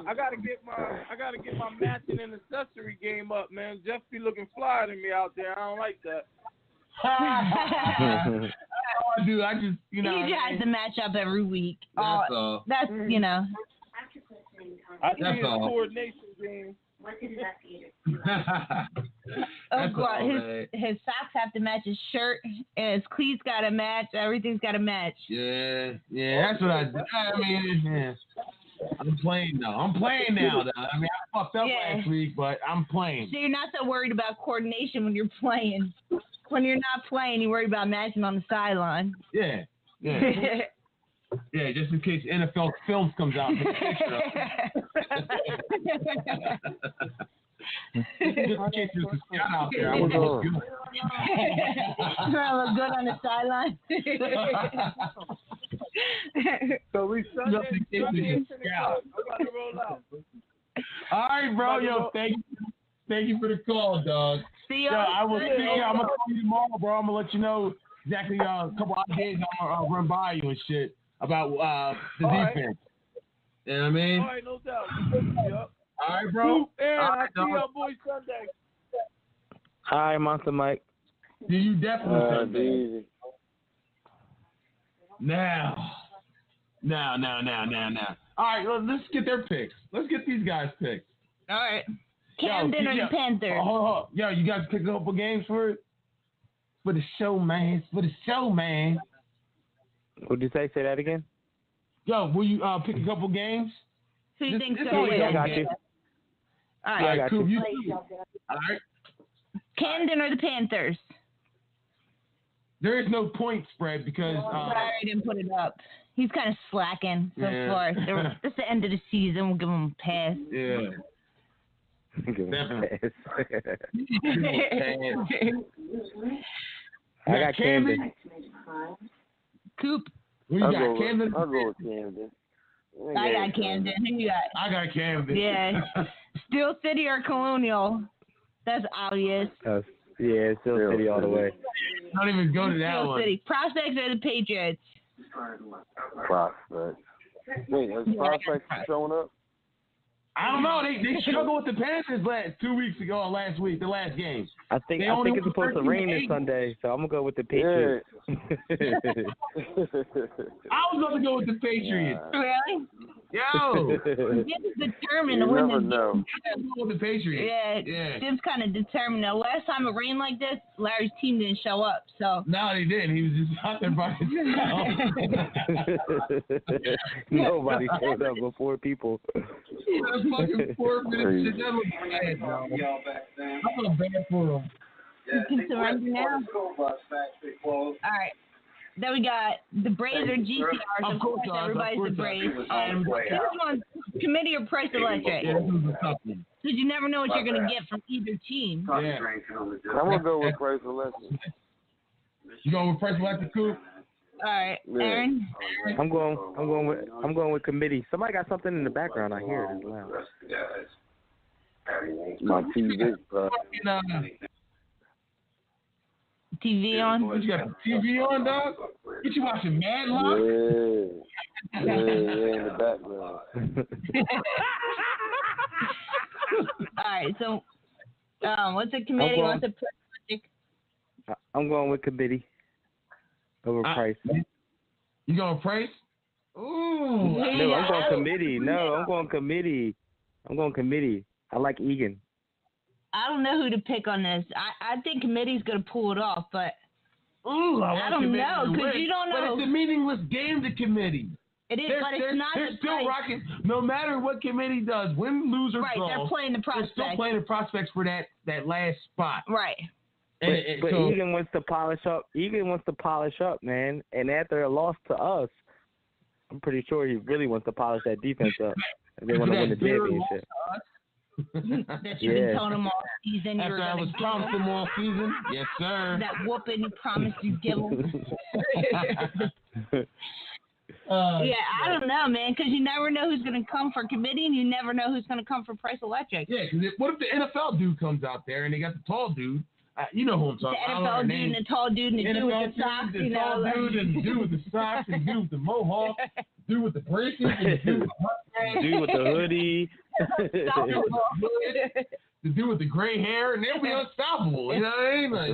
gotta get my matching and accessory game up, man. Jeff be looking flyer than me out there. I don't like that. I do. I just, He tries to match up every week. That's all. That's, I think it's a coordination game. His socks have to match his shirt, and his cleats got to match. Everything's got to match. Yeah, that's what I do. I mean, I'm playing now. I mean, I fucked up last week, but I'm playing. So you're not so worried about coordination when you're playing. When you're not playing, you worry about matching on the sideline. Yeah. Yeah, just in case NFL Films comes out. Just in case there's a scout out there, I would look good. I look good on the sideline. So we Sunday I'm about to roll out. All right, bro. Yo, thank you for the call, dog. See you. I'm gonna call you tomorrow, bro. I'm gonna let you know exactly a couple ideas I'm gonna run by you and shit about the defense. Right. You know what I mean? All right, no doubt. Yep. All right, bro. I'll see y'all boys Sunday. Hi, Monster Mike. Do you definitely Easy. Now. All right, let's get their picks. Let's get these guys' picks. All right. Camden or the Panthers? Hold on. Yo, you guys pick a couple games for it? For the show, man. What'd you say? Say that again? Yo, will you pick a couple games? Who you think so? I got you. All right. I got Coop, you. All right. Camden or the Panthers? There is no point spread because Sorry, I didn't put it up. He's kind of slacking so far. It's the end of the season. We'll give him a pass. Yeah. Definitely. I got Camden. Coop. Who you got, Camden? I'll go with Camden. I got Camden. Who you got? I got Camden. Yeah. Steel City or Colonial? That's obvious. Yeah, Steel City all the way. Don't even go to that Steel one. City. Prospects or the Patriots? Prospects. Wait, is Prospects showing up? I don't know. They struggled with the Panthers last week, the last game. I think it's supposed to rain this Sunday, so I'm gonna go with the Patriots. Yeah. I was going to go with the Patriots. Really? Yo. Jim's determined to You win never this know. game. I was going with the Patriots. Yeah. Jim's kind of determined. The last time it rained like this, Larry's team didn't show up. So. No, he didn't. He was just out there by himself. Nobody showed up but 4 people. That fucking 4 minutes shit, that looks bad, bro. I feel bad for him. You can surrender now. All right. Then we got the Braves or GCRs. Of course, everybody's the Braves. This one's committee or Price Electric. Yeah, this is a tough one. Because you never know what you're going to get from either team. Yeah. I'm gonna go with Price Electric. You going with Price Electric, Coop? All right, Aaron. I'm going with committee. Somebody got something in the background. I hear it as loud. My TV. TV on? What, you got the TV on, dog? What, you watching Mad Love? Yeah, in the background. All right, so what's the committee? What's the project? I'm going with committee over Price. You going Price? Ooh. No, I'm going committee. No, I'm going committee. I like Egan. I don't know who to pick on this. I think committee's going to pull it off, but I don't know because you don't know. But it's a meaningless game, the committee. It is, but it's not. They're still rocking. No matter what committee does, win, lose, or draw. Right, they're playing the prospects. They're still playing the prospects for that last spot. Right. But Egan wants to polish up. Egan wants to polish up, man. And after a loss to us, I'm pretty sure he really wants to polish that defense up. And they want to win the championship. That you've been telling them all season. After I was promised them all season, yes, sir. That whooping you promised you'd give them. Yeah, I don't know, man, because you never know who's going to come for committee, and you never know who's going to come for Price Electric. Yeah, because what if the NFL dude comes out there and they got the tall dude? You know who I'm talking about. The NFL dude and the tall dude and the dude with the socks. The tall dude and the dude with the socks and the dude with the mohawk, the dude with the braces and the dude with the mustache. The dude with the hoodie. The dude with the gray hair, and they'll be unstoppable. You know what I mean? Like,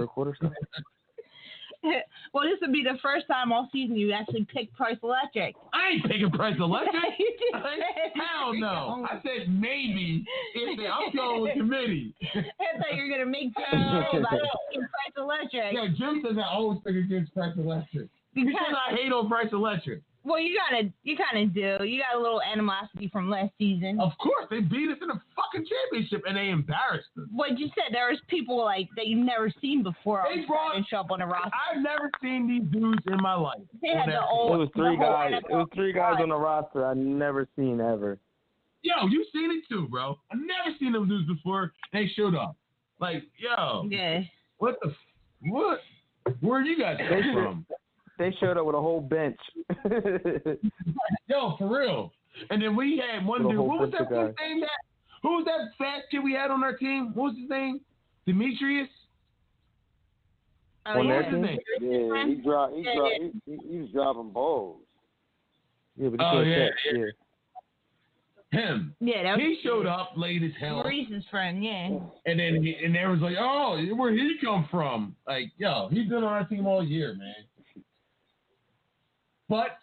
well, this would be the first time all season you actually picked Price Electric. I ain't picking Price Electric. You just Hell no. I said maybe. I'm going with committee. I thought you were going to make Jim about picking Price Electric. Yeah, Jim says I always pick against Price Electric. Because I hate on Price Electric. Well, you kind of do. You got a little animosity from last season. Of course, they beat us in the fucking championship and they embarrassed us. What you said, there was people like that you've never seen before. They brought and show up on the roster. I've never seen these dudes in my life. They had it was three guys on the roster I never seen ever. Yo, you seen it too, bro. I've never seen them dudes before. They showed up. Like, yo. Yeah. What? Where you guys come from? They showed up with a whole bench. Yo, for real. And then we had one dude. What was that one name? Who was that fat kid we had on our team? What was his name? Demetrius? Oh, yeah. He was dropping balls. Yeah, but yeah. Him. Yeah, he showed up late as hell. Maurice's friend, yeah. And then they was like, oh, where'd he come from? Like, yo, he's been on our team all year, man. But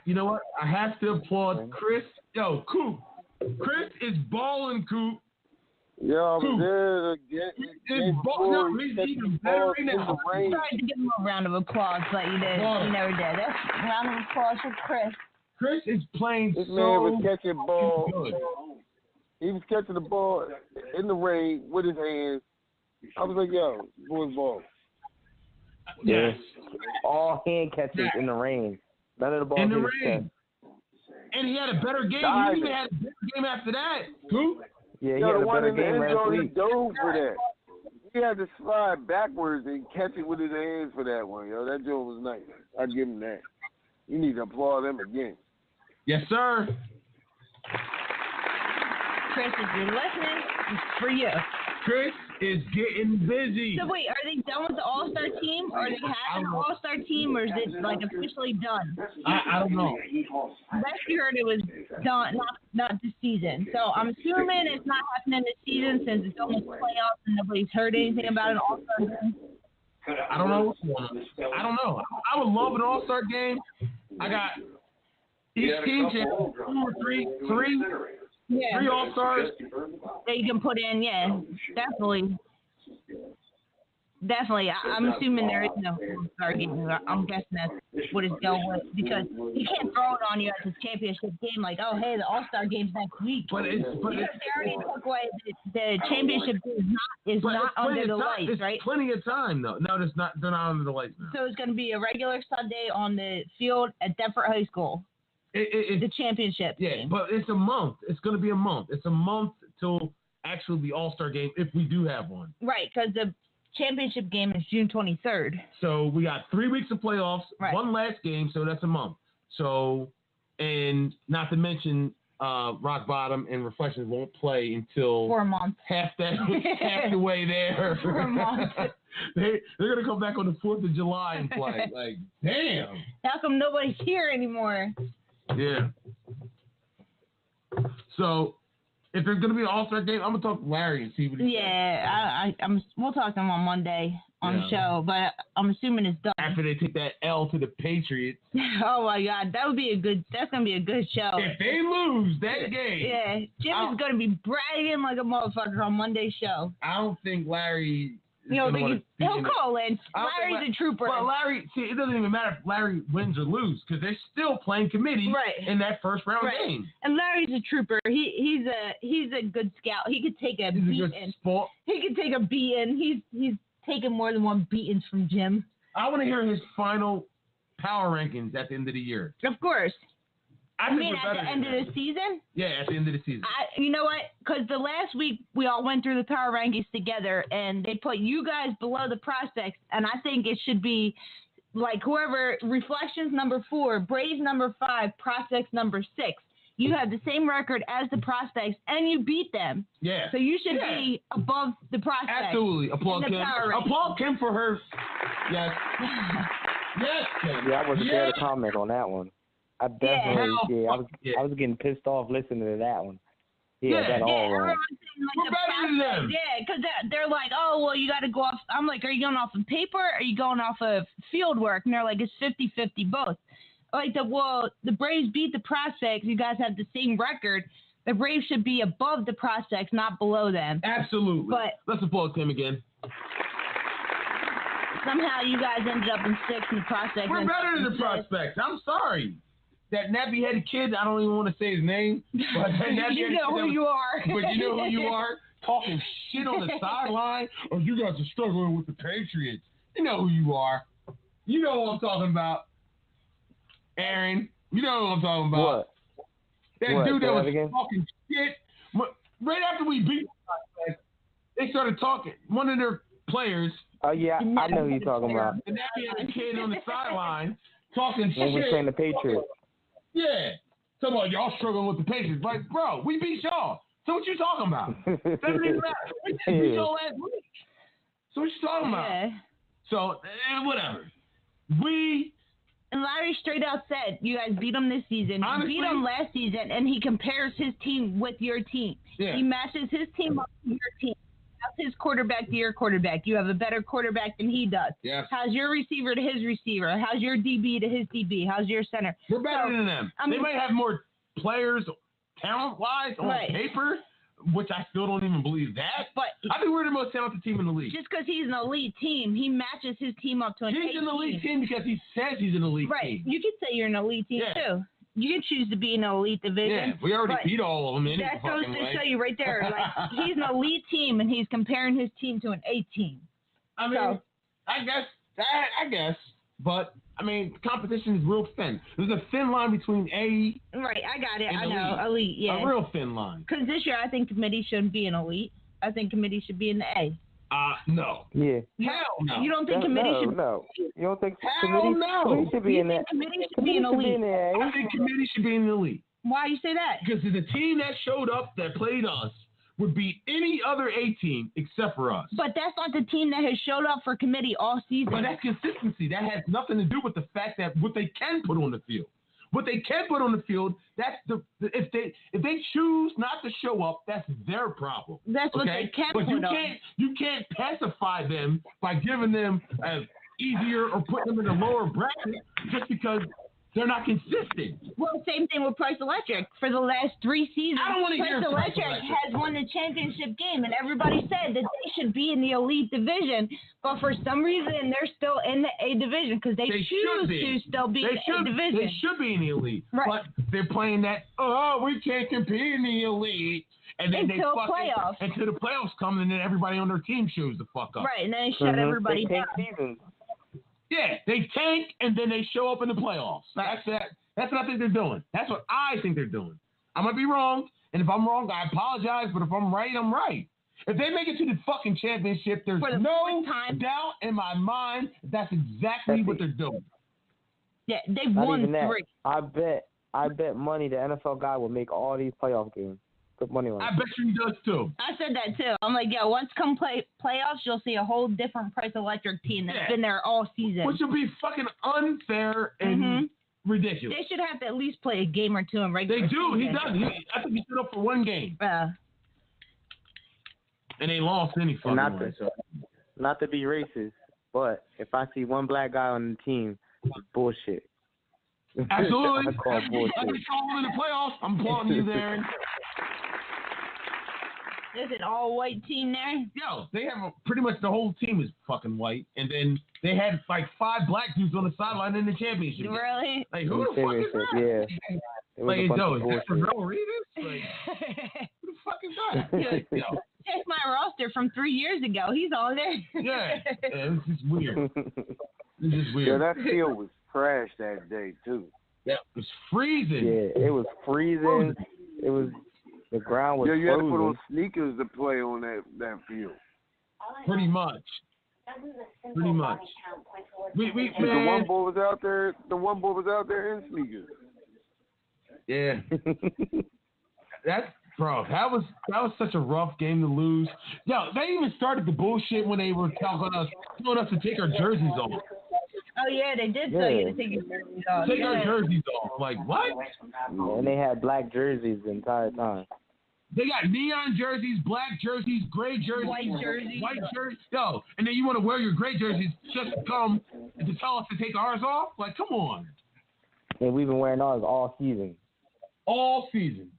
you know what? I have to applaud Chris. Yo, Coop. Chris is balling, Coop. Yeah, I was there. He's even better now. I tried to give him a round of applause, but you never did. That's a round of applause for Chris. Chris is playing this man was catching balls. He was catching the ball in the rain with his hands I was like, yo, boys ball. Yes. All hand catches in the rain. None of the balls In the hit his rain. chest. And he had a better game. Diving. He even had a better game after that. Coop. Yeah, he Yo, had the a one better in the game end last zone, he week. dove for that. He had to slide backwards and catch it with his hands for that one, yo. That joke was nice. I give him that. You need to applaud him again. Yes, sir. Chris, if you're listening, it's for you. Chris is getting busy. So wait, are they done with the All-Star team? Or are they having an All-Star team, or is it like officially done? I don't know. Last year heard it was done, not this season. So I'm assuming it's not happening this season since it's almost playoffs and nobody's heard anything about an All-Star game. I don't know what's going on. I don't know. I would love an All-Star game. I got each team can 2 or 3 Yeah. 3 All-Stars. That you can put in, yeah, definitely. I'm assuming there is no All-Star game. I'm guessing that's what it's going with because you can't throw it on you at the championship game like, oh, hey, the All-Star game's next week. But it's they already took away the championship game is not under the lights, it's right? Plenty of time though. No, they're not under the lights now. So it's going to be a regular Sunday on the field at Deptford High School. The championship game. But it's a month. It's going to be a month. It's a month till actually the All-Star game if we do have one. Right, because the championship game is June 23rd. So we got 3 weeks of playoffs, one last game, so that's a month. So, and not to mention Rock Bottom and Reflections won't play until 4 months. half the way there. 4 months. They're going to come back on the 4th of July and play. Like, damn. How come nobody's here anymore? Yeah. So, if there's going to be an All-Star game, I'm going to talk to Larry and see what he says. Yeah, we'll talk to him on Monday on the show, but I'm assuming it's done. After they take that L to the Patriots. Oh, my God. That's going to be a good show. If they lose that game. Yeah, Jim is going to be bragging like a motherfucker on Monday's show. I don't think Larry... He'll call in. Larry's a trooper. Well, Larry, see, it doesn't even matter if Larry wins or loses because they're still playing committee in that first round game. And Larry's a trooper. He's a good scout. He could take a beating. He could take a beating. He's taken more than one beatings from Jim. I want to hear his final power rankings at the end of the year. Of course. I mean at the end of the season? Yeah, at the end of the season. You know what? Because the last week we all went through the power rankings together, and they put you guys below the prospects, and I think it should be like whoever Reflections number 4, Braves number 5, prospects number 6. You have the same record as the prospects, and you beat them. Yeah. So you should be above the prospects. Absolutely. Applaud Kim. Applaud Kim for her. Yes. Yes, Kim. Yeah, I wasn't there to comment on that one. I definitely, I was getting pissed off listening to that one. That all wrong. We're better than them. Yeah, because they're like, oh, well, you got to go off. I'm like, are you going off of paper or are you going off of field work? And they're like, it's 50-50 both. Like, the Braves beat the prospects. You guys have the same record. The Braves should be above the prospects, not below them. Absolutely. But let's applaud Tim again. Somehow you guys ended up in 6th and the prospects. We're better than the prospects. I'm sorry. That nappy-headed kid, I don't even want to say his name. But you know who you are. But you know who you are? Talking shit on the sideline. Or you guys are struggling with the Patriots. You know who you are. You know what I'm talking about. Aaron, you know what I'm talking about. What? That dude that was talking shit. Right after we beat them, they started talking. One of their players. Oh, yeah, I know who you're talking about. The nappy-headed kid on the sideline talking shit. When we're playing the Patriots. Yeah. Talking about y'all struggling with the Patriots. Like, bro, we beat y'all. So what you talking about? Doesn't even matter. We beat y'all last week. So what you talking about? Yeah. So, whatever. And Larry straight out said, you guys beat him this season. Honestly, you beat him last season, and he compares his team with your team. Yeah. He matches his team up to your team. How's his quarterback to your quarterback? You have a better quarterback than he does. Yes. How's your receiver to his receiver? How's your DB to his DB? How's your center? We're better than them. They might have more players talent-wise on paper, which I still don't even believe that. But I think we're the most talented team in the league. Just because he's an elite team, he matches his team up to an elite team. He's an elite team because he says he's an elite team. Right. You could say you're an elite team, too. You can choose to be in an elite division. Yeah, we already but beat all of them. That goes to show you right there. Like, he's an elite team, and he's comparing his team to an A team. I mean, I guess, but I mean, competition is real thin. There's a thin line between A. Right, I got it. And I know, elite. Yeah, a real thin line. Because this year, I think committee shouldn't be an elite. I think committee should be in the A. No. Yeah. Hell no. You don't think committee should? No. You don't think committee should be in that? Committee should be an elite. I think committee should be in the elite. Why you say that? Because the team that showed up that played us would beat any other A team except for us. But that's not the team that has showed up for committee all season. But that's consistency. That has nothing to do with the fact that what they can put on the field. What they can put on the field, that's if they choose not to show up, that's their problem. That's what they can but put on. You can't pacify them by giving them easier or putting them in a lower bracket just because they're not consistent. Well, same thing with Price Electric. For the last 3 seasons, I don't want to hear Price Electric has won the championship game, and everybody said that they should be in the elite division. But for some reason, they're still in the A division because they choose to still be in the A division. They should be in the elite. Right. But they're playing that, we can't compete in the elite. And then until playoffs. Until the playoffs come, and then everybody on their team shows the fuck up. Right, and then they shut everybody down. Yeah, they tank, and then they show up in the playoffs. That's what I think they're doing. That's what I think they're doing. I might be wrong, and if I'm wrong, I apologize, but if I'm right, I'm right. If they make it to the fucking championship, there's no doubt in my mind that's exactly what they're doing. Yeah, they've won 3. I bet money the NFL guy will make all these playoff games. Put money on it. I bet you he does too. I said that too. I'm like, yeah, once come playoffs, you'll see a whole different Price Electric team that's been there all season. Which will be fucking unfair and ridiculous. They should have to at least play a game or two in regular season. They do. Season. He does. I think he stood up for 1 game. And they lost any fucking way. Not to be racist, but if I see one black guy on the team, it's bullshit. Absolutely. I call bullshit. Like they call in the playoffs. I'm applauding you there. There's an all-white team there? Yo, they have pretty much the whole team is fucking white, and then they had like 5 black dudes on the sideline in the championship. Really? Like, who the fuck is that? Yeah. Like, yo, is that for real readers? Like, who the fuck is that? Yo. Check my roster from 3 years ago. He's on there. Yeah, it's just weird. It's just weird. Yeah, that field was trash that day, too. Yeah, it was freezing. Yeah, it was freezing. It was... The ground was you had to frozen. put on sneakers to play on that field. Pretty much. We man. The one boy was out there. The one boy was out there in sneakers. Yeah. That was such a rough game to lose. Yo, they even started the bullshit when they were telling us to take our jerseys off. Oh yeah, they did tell you to take your jerseys off. Take our jerseys off. Like what? And they had black jerseys the entire time. They got neon jerseys, black jerseys, gray jerseys, white jerseys. Yo, and then you want to wear your gray jerseys just to come and to tell us to take ours off? Like, come on. And we've been wearing ours all season. All season.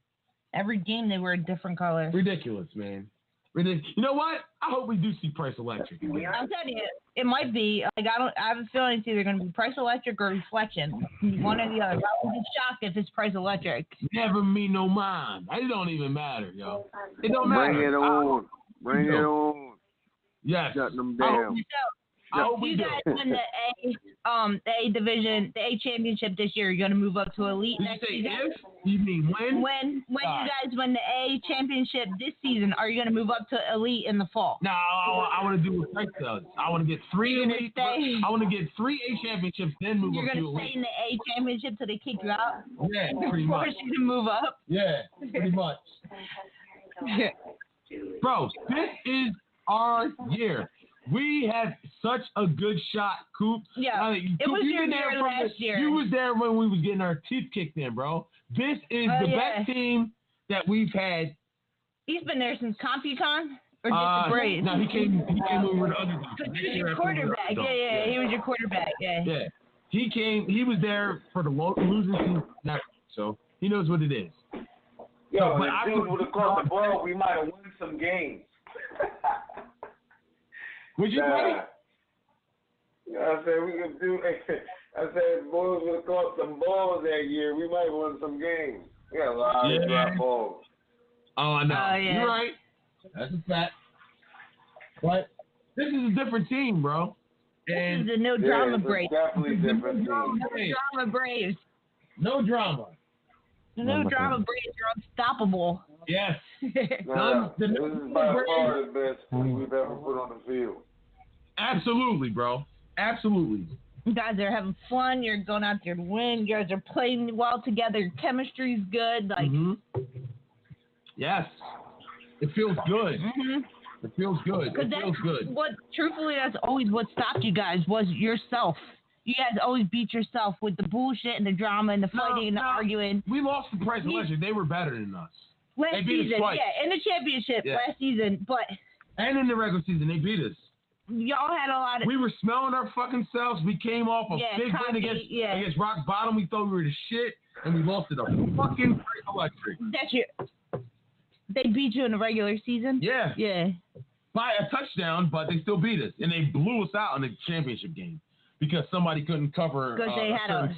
Every game they wear a different color. Ridiculous, man. Ridiculous. You know what? I hope we do see Price Electric. I'm telling you, it might be. Like I have a feeling it's either going to be Price Electric or Reflection. One or the other. I would be shocked if it's Price Electric. Never me no mind. It don't even matter, yo. It don't matter. Bring it on. Bring it on. Yes. Shut them down. You guys win the A division, the A championship this year. You're going to move up to elite next season. If? You mean when? When you guys win the A championship this season, are you going to move up to elite in the fall? No, I want to do what Price does. I want to get 3 elite. I want to get 3 A championships, then move up to elite. You're going to stay in the A championship till they kick you out? Yeah, pretty much. Force you to move up? Yeah, pretty much. Bro, this is our year. We had such a good shot, Coop. Yeah, it was your year last year. You was there when we was getting our teeth kicked in, bro. This is the best team that we've had. He's been there since CompuCon or just the Braves? No, he came over the other team. He was your quarterback. Yeah, he was your quarterback. Yeah. He came. He was there for the losing team, so he knows what it is. Yo, if dude would have caught the ball, we might have won some games. Would you, buddy? You know what I'm saying? We could do. I said if Bulls would have caught some balls that year, we might have won some games. We had a lot of drop balls. Oh, I know. Oh, yeah. You're right. That's a fact. But this is a different team, bro. And this is a no drama Braves. Definitely different team. No drama Braves. No drama. The no drama Braves are unstoppable. Yes. This is by far the best team we've ever put on the field. Absolutely, bro. Absolutely. You guys are having fun. You're going out there to win. You guys are playing well together. Your chemistry's good. Like, Yes. It feels good. It feels good. It feels good. Truthfully, that's always what stopped you guys was yourself. You guys always beat yourself with the bullshit and the drama and the fighting and the arguing. We lost the Price Electric. They were better than us. Last season, in the championship last season, but and in the regular season, they beat us. Y'all had a lot of. We were smelling our fucking selves. We came off a big win against Rock Bottom. We thought we were the shit, and we lost to the fucking Price Electric. That's you. They beat you in the regular season. Yeah. Yeah. By a touchdown, but they still beat us, and they blew us out in the championship game because somebody couldn't cover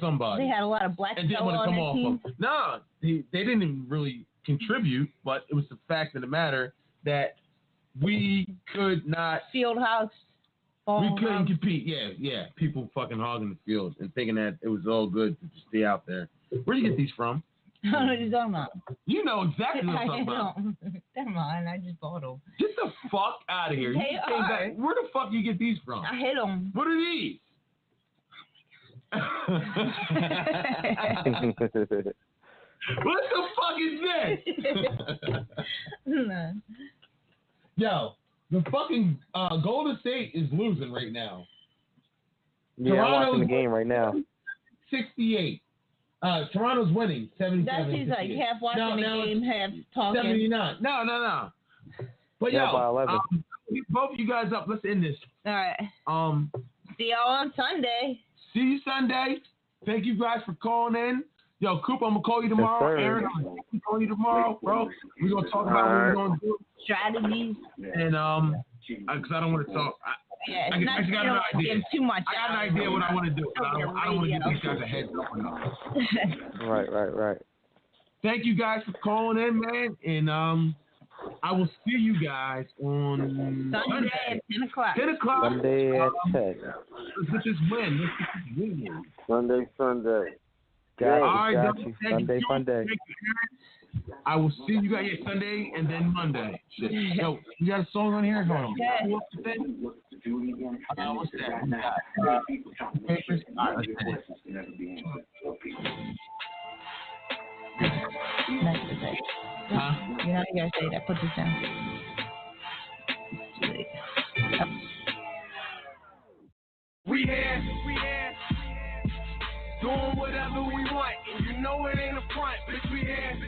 somebody. They had a lot of black and didn't want to come off team. No, they didn't even really contribute, but it was the fact of the matter that we could not Fieldhouse. We couldn't compete. Yeah. People fucking hogging the field and thinking that it was all good to just stay out there. Where'd you get these from? I don't know what you're talking about. You know exactly what I'm talking about. Never mind. I just bought them. Get the fuck out of here. Where the fuck you get these from? I hit them. What are these? What the fuck is this? Yo, the fucking Golden State is losing right now. Yeah, I'm watching the game right now. 68. Toronto's winning 77. That seems like half watching the game, half talking. 79. No. But both of you guys up. Let's end this. All right. See y'all on Sunday. See you Sunday. Thank you guys for calling in. Yo, Coop, I'm gonna call you tomorrow. Yes, Aaron, I'm gonna call you tomorrow, bro. We're gonna talk about what we're gonna do. Strategies. And because I don't want to talk. I got an idea. Too much. I got an idea what I want to do. I don't want to give these guys a heads up. Right. Thank you guys for calling in, man. And I will see you guys on Sunday at 10 o'clock. 10 o'clock. Sunday at 10. Let's just win. Sunday. Got you. Sunday. I will see you guys Sunday and then Monday. Shit. Yo, you got a song on here? Hold on. Yeah. What's that? Papers? All right, Huh? You know you gotta say that. Put this down. We here. Doing whatever we want, and you know it ain't a front. Bitch, we here.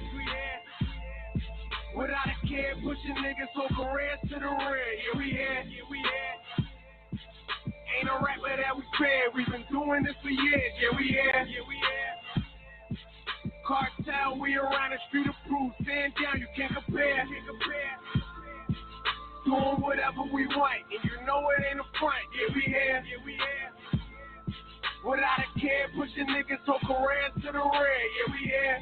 Without a care, pushing niggas for careers to the rear. Yeah, we here. Ain't a rapper that we fear. We've been doing this for years. Yeah, we here. Cartel, we around the street of proof. Stand down, you can't compare. Doing whatever we want, and you know it ain't a front. Yeah, we here. Without a care, pushing niggas for careers to the rear. Yeah, we here.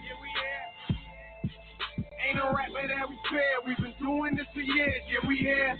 Ain't a rapper that we fear. We've been doing this for years. Yeah, we here.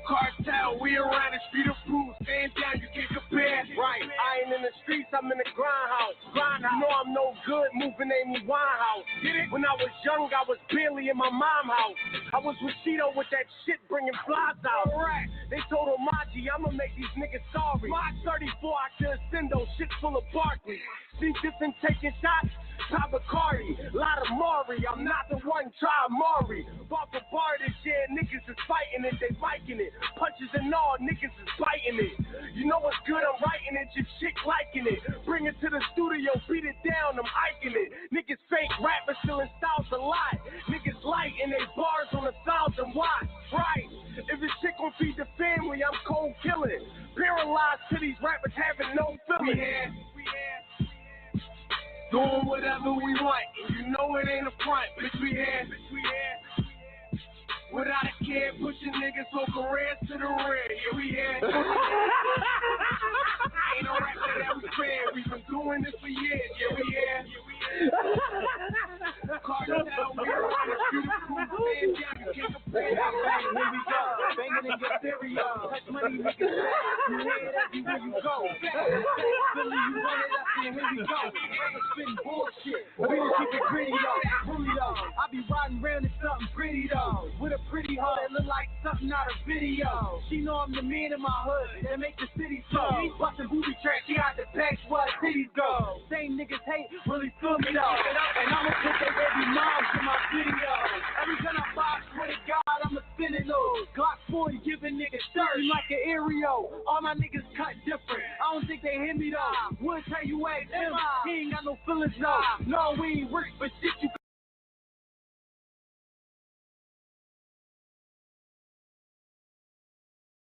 Cartel, we around the street of proof. Stand down, you can't compare. Right, I ain't in the streets, I'm in the grindhouse. You know I'm no good, moving Amy Winehouse. Get it? When I was young, I was barely in my mom's house. I was with Cheeto with that shit bringing flies out. Right. They told Omaji, I'ma make these niggas sorry. My 34, I could send those shit full of Barkley. See different taking shots. Top Bacardi, lot of Maury, I'm not the one, try Maury. Bought the bar this year, niggas is fighting it, they liking it. Punches and all, niggas is biting it. You know what's good, I'm writing it, your chick liking it. Bring it to the studio, beat it down, I'm hiking it. Niggas fake rappers stealing styles a lot. Niggas light and they bars on 1,000 watts. Right, if it's shit gon' feed the family, I'm cold killing. Paralyzed to these rappers having no feeling. We here. Doing whatever we want, and you know it ain't a front. Bitch, we here. Without a care, pushing niggas for careers to the rear. Yeah, we here. ain't no record that we spread. We've been doing this for years. Yeah, we here. Carter down, we are on the street of cool. Man down, you can't compare that. Bang, here we go. Banging in your stereo. Touch money, niggas. You hear it everywhere you go. Philly, you want it up, and here we go. I'm spitting bullshit. We just keep it gritty though. Pretty though. I be riding around in something pretty though. With a pretty hoe that look like something out of video. She know I'm the man in my hood that make the city slow. Bustin' booby tracks, she out the packs where her titties go. Same niggas hate, really feel me though. And I'ma put their baby moms in my video. Every time I box, swear to God, I'ma spin it low. Glock 40, giving niggas dirt like an aerial. All my niggas cut different. I don't think they hit me though. Would tell you ask him, he ain't got no feelings no. No, we ain't rich, but shit you